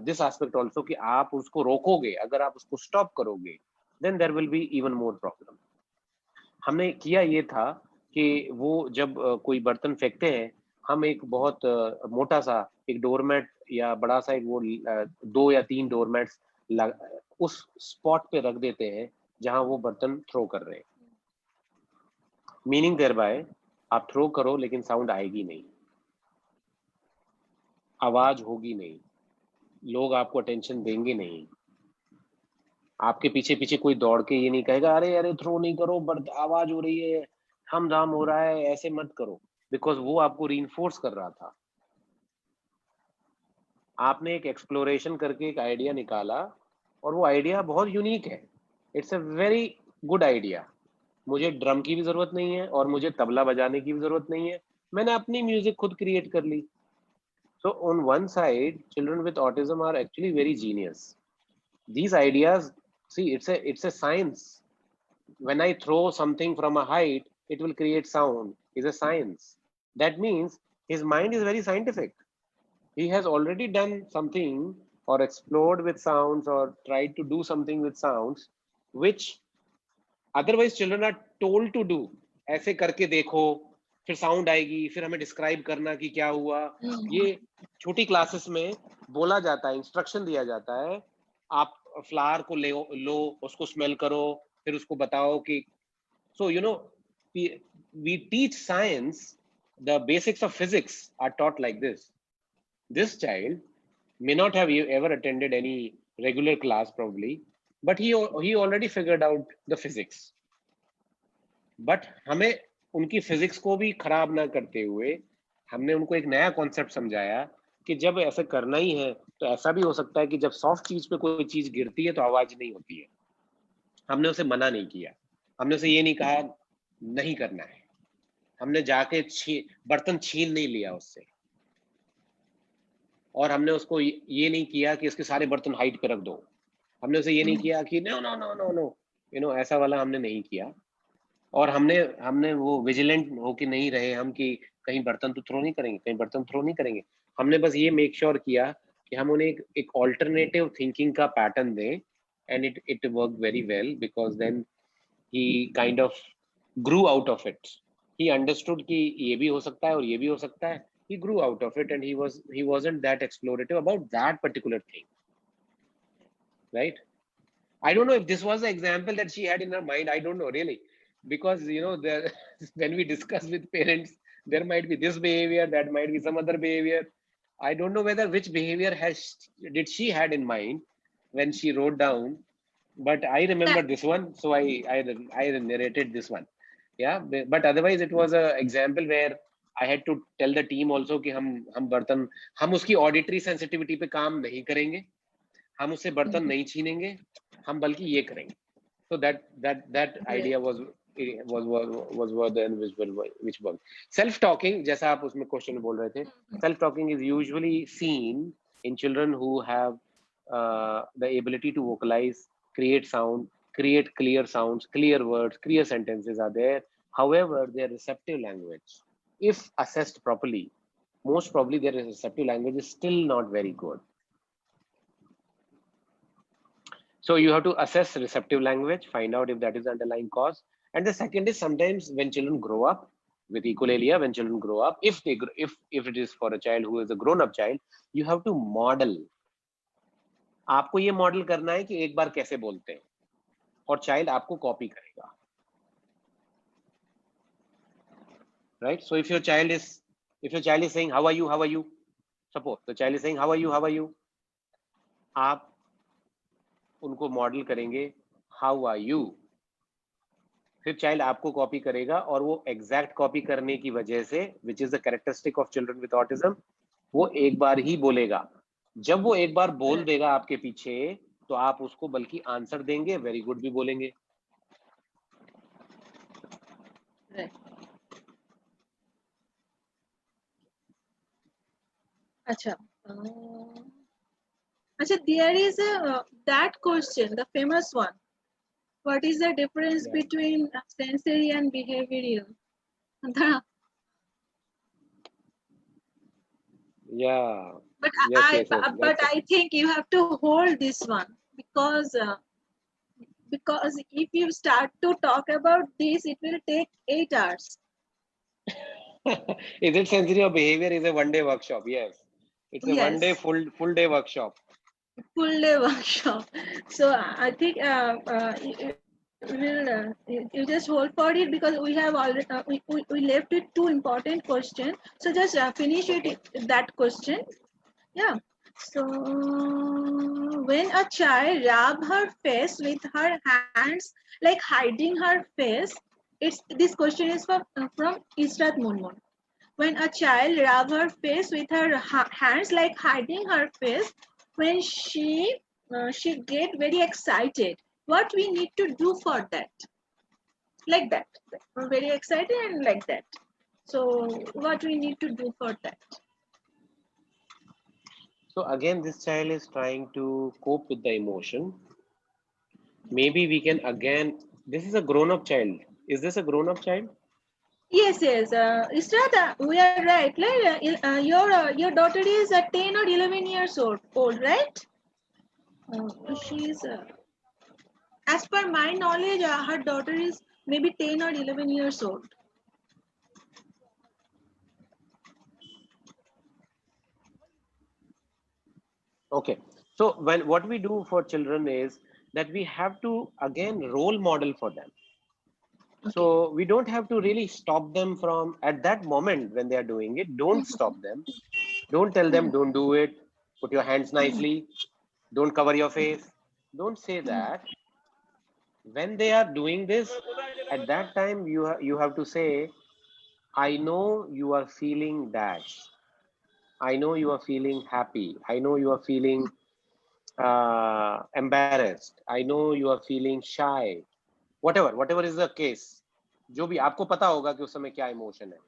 this aspect also कि आप उसको रोकोगे, अगर आप उसको stop करोगे, then there will be even more problem. हमने किया ये था कि वो जब कोई बर्तन फेंकते हैं, हम एक बहुत मोटा सा एक डोरमेट या बड़ा सा एक वो 2 या 3 डोरमेट्स उस स्पॉट पे रख देते हैं जहां वो बर्तन थ्रो कर रहे हैं. मीनिंग देयर बाय आप थ्रो करो लेकिन साउंड आएगी नहीं, आवाज होगी नहीं, लोग आपको अटेंशन देंगे नहीं, आपके पीछे पीछे कोई दौड़ के ये नहीं कहेगा अरे अरे थ्रो नहीं करो, आवाज हो रही है, हम धाम हो रहा है, ऐसे मत करो, बिकॉज वो आपको रीइंफोर्स कर रहा था. आपने एक एक्सप्लोरेशन करके एक आइडिया निकाला और वो आइडिया बहुत यूनिक है. It's a very good idea. मुझे ड्रम की भी जरूरत नहीं है और मुझे तबला बजाने की भी जरूरत नहीं है, मैंने अपनी म्यूजिक खुद क्रिएट कर ली. So on one side children with autism are actually very genius. These ideas, see, it's a science. When I throw something from a height, it will create sound. Is a science. That means his mind is very scientific. He has already done something or explored with sounds or tried to do something with sounds, which otherwise children are told to do. ऐसे करके देखो, फिर sound आएगी, फिर हमें describe करना कि क्या हुआ. ये छोटी क्लासेस में बोला जाता है, इंस्ट्रक्शन दिया जाता है, आप फ्लावर को लो, उसको स्मेल करो, फिर उसको बताओ कि. So you know we teach science, the basics of physics are taught like this. This child may not have ever attended any regular class probably, but he already figured out the physics. But हमें उनकी physics को भी खराब ना करते हुए हमने उनको एक नया कॉन्सेप्ट समझाया कि जब ऐसा करना ही है तो ऐसा भी हो सकता है कि जब सॉफ्ट चीज पे कोई चीज गिरती है तो आवाज नहीं होती है. हमने उसे मना नहीं किया, हमने उसे ये नहीं कहा नहीं करना है, हमने जाके बर्तन छीन नहीं लिया उससे, और हमने उसको ये नहीं किया कि इसके सारे बर्तन हाइट पे रख दो, हमने उसे ये नहीं किया कि no no no no no you know ऐसा वाला हमने नहीं किया. और हमने वो विजिलेंट होके नहीं रहे हम कि कहीं बर्तन तो थ्रो नहीं करेंगे, कहीं बर्तन थ्रो नहीं करेंगे. हमने बस ये मेक श्योर किया कि हम उन्हें एक ऑल्टरनेटिव थिंकिंग का पैटर्न दें, and it work very well because then he kind of grew out of it. He understood कि ये भी हो सकता है और ये भी हो सकता है. He grew out of it and he wasn't that explorative about that particular thing, right? I don't know if this was the example that she had in her mind. I don't know really, because you know when we discuss with parents, there might be this behavior, that might be some other behavior. I don't know whether which behavior did she had in mind when she wrote down, but I remember this one, so I narrated this one. Yeah, but otherwise it was a example where I had to tell the team also कि हम बर्तन, हम उसकी auditory sensitivity पे काम नहीं करेंगे, हम उससे बर्तन नहीं छीनेंगे, हम बल्कि ये करेंगे. So that idea was which worked. Self talking, जैसा आप उसमें क्वेश्चन बोल रहे थे, self talking is usually seen in children who have the ability to vocalize, create sound, create clear sounds, clear words, clear sentences are there. However, their receptive language, if assessed properly, most probably their receptive language is still not very good. So you have to assess receptive language, find out if that is the underlying cause. And the second is sometimes when children grow up with echolalia, when children grow up, if it is for a child who is a grown up child, you have to model. आपको ये model करना है कि एक बार कैसे बोलते हैं और चाइल्ड आपको कॉपी करेगा. Right? So if your child is saying how are you, suppose the child is saying how are you, आप उनको मॉडल करेंगे how are you, फिर चाइल्ड आपको कॉपी करेगा और वो एग्जैक्ट कॉपी करने की वजह से which is the characteristic of children with autism, वो एक बार ही बोलेगा. जब वो एक बार बोल देगा आपके पीछे तो आप उसको बल्कि आंसर देंगे, वेरी गुड भी बोलेंगे. अच्छा, there is that question, the famous one. What is the difference between sensory and behavioral? Yeah. But Yes, I think you have to hold this one because if you start to talk about this, it will take 8 hours. Is it sensory or behavior? Is a one-day workshop? Yes, it's a one-day full day workshop. Full day workshop. So I think you just hold for it because we have already we left with 2 important questions. So just finish it that question. Yeah. So when a child rub her face with her hands, like hiding her face, this question is from Israt Munmun. When a child rub her face with her hands, like hiding her face, when she get very excited, what we need to do for that? Like that, very excited and like that. So what we need to do for that? So again, this child is trying to cope with the emotion. Maybe we can again, this is a grown-up child. Is this a grown-up child? Yes. Israt, we are right. Your daughter is 10 or 11 years old, right? She's, as per my knowledge, her daughter is maybe 10 or 11 years old. Okay. So what we do for children is that we have to again role model for them. Okay. So we don't have to really stop them from at that moment when they are doing it. Don't stop them. Don't tell them don't do it. Put your hands nicely. Don't cover your face. Don't say that. When they are doing this, at that time you have to say, I know you are feeling dash. I know you are feeling happy. I know you are feeling embarrassed. I know you are feeling shy. Whatever is the case. जो भी आपको पता होगा कि उस समय क्या emotion है,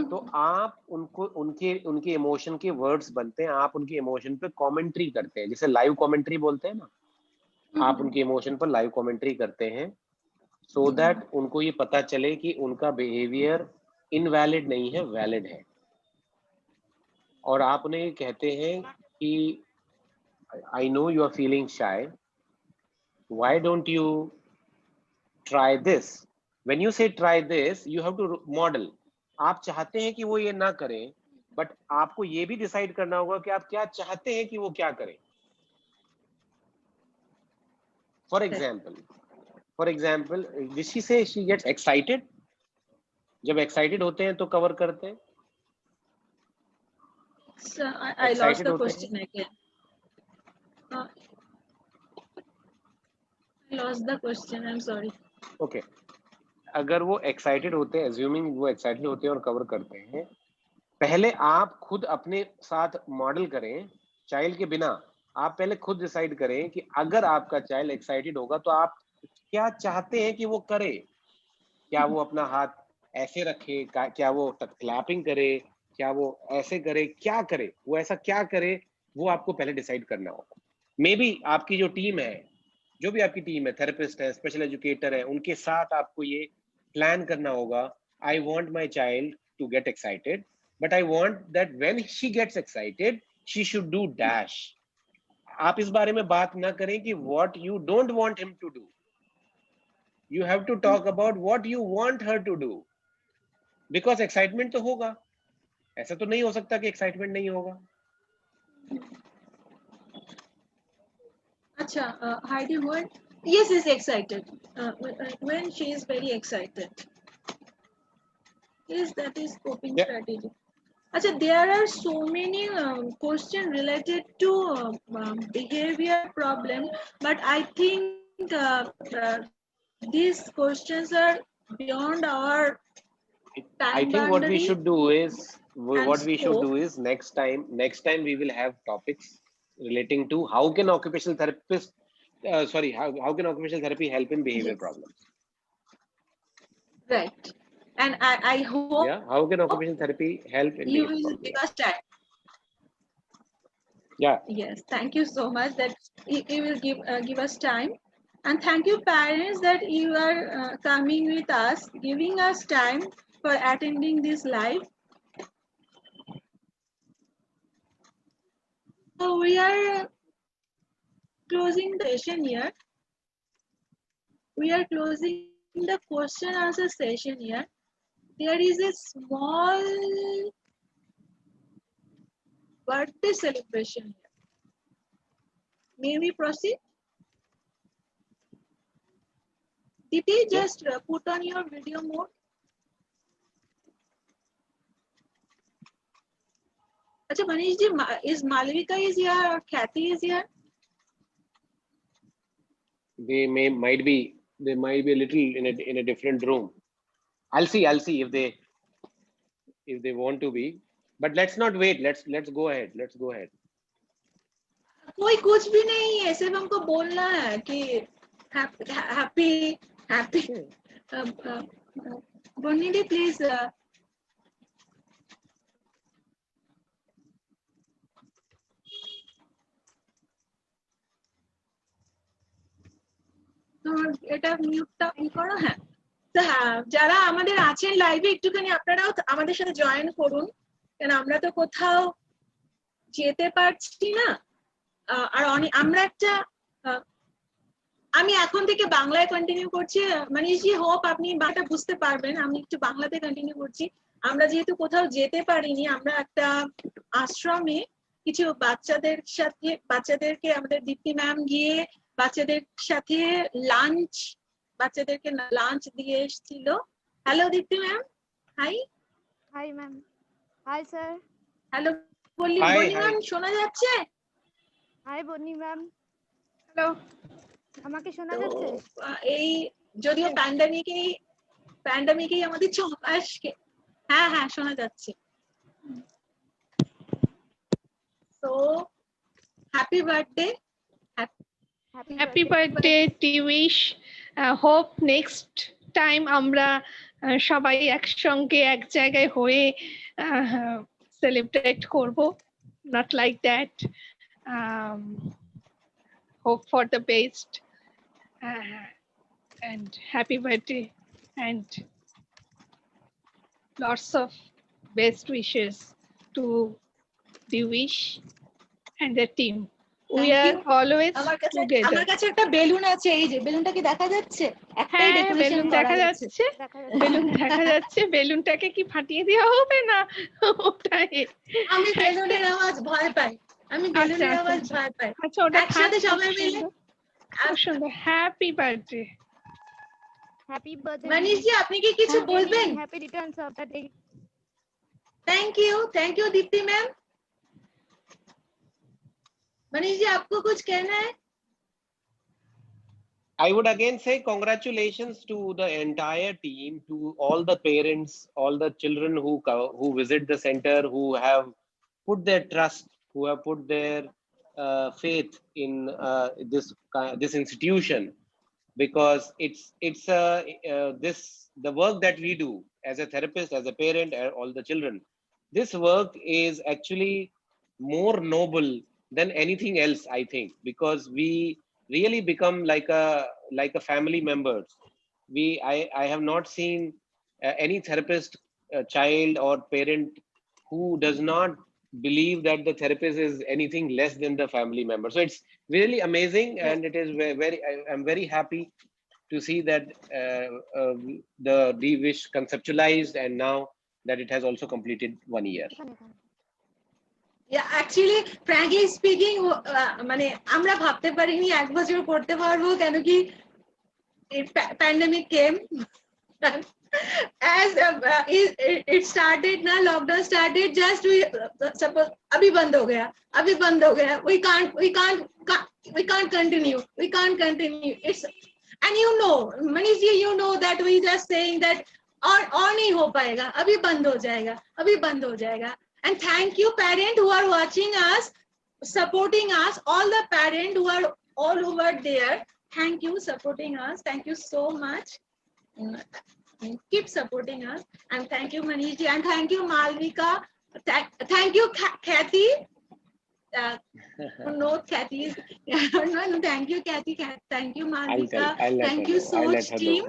तो आप उनको उनके इमोशन के वर्ड्स बनते हैं, आप उनके इमोशन पे कमेंट्री करते हैं, जैसे लाइव कमेंट्री बोलते हैं ना, आप उनके इमोशन पर लाइव कमेंट्री करते हैं, सो दैट उनको ये पता चले कि उनका बिहेवियर इनवैलिड नहीं है, वैलिड है. और आप उन्हें कहते हैं कि I know you are feeling shy. Why don't you try this? When you say try this, you have to model. आप चाहते हैं कि वो ये ना करें, but आपको ये भी डिसाइड करना होगा कि आप क्या चाहते हैं कि वो क्या करें. For example, did she say she gets excited? जब excited होते हैं तो cover करते हैं. So I lost the question again. I lost the question. I'm sorry. Okay. अगर वो एक्साइटेड होते हैं, assuming वो एक्साइटेड होते हैं और कवर करते हैं, पहले आप खुद अपने साथ मॉडल करें, चाइल्ड के बिना. आप पहले खुद डिसाइड करें कि अगर आपका चाइल्ड एक्साइटेड होगा तो आप क्या चाहते हैं कि वो करे. क्या वो अपना हाथ ऐसे रखे, क्या वो क्लैपिंग करे, क्या वो ऐसे करे, क्या करे, वो ऐसा क्या करे, वो आपको पहले डिसाइड करना होगा. मे बी आपकी जो टीम है, जो भी आपकी टीम है, थेरेपिस्ट है, स्पेशल एजुकेटर है, उनके साथ आपको ये प्लान करना होगा. I want my child to get excited. but I want that when she gets excited, she should do dash. आप इस बारे में बात ना करें कि what you don't want him to do. You have to talk about what you want her to do. Because excitement तो होगा. ऐसा तो नहीं हो सकता कि excitement नहीं होगा. अच्छा, Heidi, what? Yes, is excited. When she is very excited. Yes, that is coping strategy. Achha, there are so many questions related to behavior problem, but I think these questions are beyond our time I think what we boundary should do is and next time we will have topics relating to how can occupational therapist how can occupational therapy help in behavior Yes. problems. Right. And I hope How can occupational therapy help in you behavior will problems? give us time. Yeah. Yes, thank you so much that you will give us time. And thank you, parents, that you are coming with us, giving us time for attending this live. So we are closing the session here. We are closing the question answer session here. There is a small birthday celebration here. May we proceed? Diti, just put on your video mode. Acha, Manish ji, is Malvika is here or Kathy is here? They might be a little in a different room. I'll see if they want to be, but let's not wait. Let's go ahead. कोई कुछ भी नहीं है, सिर्फ हमको बोलना है कि happy Bonnie, please এটা মিউটটা ই করো। হ্যাঁ, তো যারা আমাদের আছেন লাইভে একটুখানি আপনারাও আমাদের সাথে জয়েন করুন, কারণ আমরা তো কোথাও যেতে পারছি না। আর আমরা একটা আমি এখন থেকে বাংলায় কন্টিনিউ করছি। মানিশজি, হোপ আপনি বাংলাটা বুঝতে পারবেন। আমি একটু বাংলাতে কন্টিনিউ করছি। আমরা যেহেতু কোথাও যেতে পারিনি, আমরা একটা আশ্রমে কিছু বাচ্চাদেরকে আমাদের দীপ্তি ম্যাম গিয়ে বাচ্চাদেরকে লাঞ্চ দিয়ে এসেছিল। Hello Dipti ma'am. Hi ma'am. Hi sir. Hello Boni ma'am, শোনা যাচ্ছে? হাই বনি ম্যাম। হ্যালো, আমাকে শোনা যাচ্ছে? এই যদিও প্যান্ডামিকেই আমাদের চপাসকে হ্যাঁ শোনা যাচ্ছে। So happy birthday. Happy birthday টিউইশ। হোপ নেক্সট টাইম আমরা সবাই একসঙ্গে এক জায়গায় হয়ে সেলিব্রেট করব, not like that. Hope for the best and happy birthday and lots of best wishes to Dewish and the team. We are always together. আমার কাছে একটা বেলুন আছে, এই যে বেলুনটা কি দেখা যাচ্ছে? একটাই ডেকোরেশন দেখা যাচ্ছে, বেলুন দেখা যাচ্ছে। বেলুনটাকে কি ফাটিয়ে দেওয়া হবে না? ওটাই। আমি বেলুনের আওয়াজ ভয় পাই। আচ্ছা, ওটা একসাথে সবাই মিলে খুব সুন্দর। Happy birthday. Happy birthday Manish ji, আপনি কি কিছু বলবেন? Happy returns of the day. Thank you Dipti ma'am. Manish ji, आपको कुछ कहना है? I would again say congratulations to the entire team, to all the parents, all the children who visit the center, who have put their trust, who have put their faith in this institution, because it's the work that we do as a therapist, as a parent, all the children. This work is actually more noble than anything else, I think, because we really become like a family members. I have not seen any therapist, child or parent who does not believe that the therapist is anything less than the family member. So it's really amazing, and it is I'm very happy to see that the D-Wish conceptualized, and now that it has also completed 1 year. Yeah, actually, frankly speaking, মানে আমরা ভাবতে পারিনি 1 বছর করতে পারবো, কেন কি pandemic came. As it started na, lockdown started, just we suppose abhi band ho gaya, we can't continue, it's, and you know, Manish ji, you know that we just saying that और नहीं हो पाएगा, अभी बंद हो जाएगा. And thank you parents who are watching us, supporting us, all the parents who are all over there, thank you supporting us, thank you so much. Keep supporting us, and thank you Manish ji, and thank you Malvika, thank you Kathy. No, Kathy. No, thank you Kathy, thank you Malvika, thank you Soch team.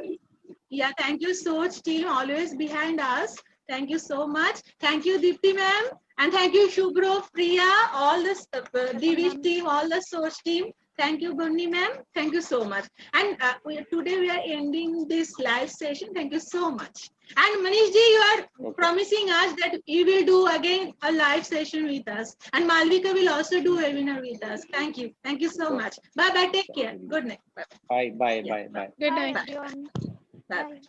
Yeah, thank you Soch team, always behind us. Thank you so much. Thank you Deepti ma'am, and thank you Shubhro, Priya, all the D-Wish team, all the Soch team. Thank you Bunny ma'am, thank you so much. And today we are ending this live session. Thank you so much. And Manish ji, you are promising us that you will do again a live session with us, and Malvika will also do a webinar with us. Thank you so much. Bye bye, take care, good night. Bye. Good night. Bye, everyone. Bye. Bye.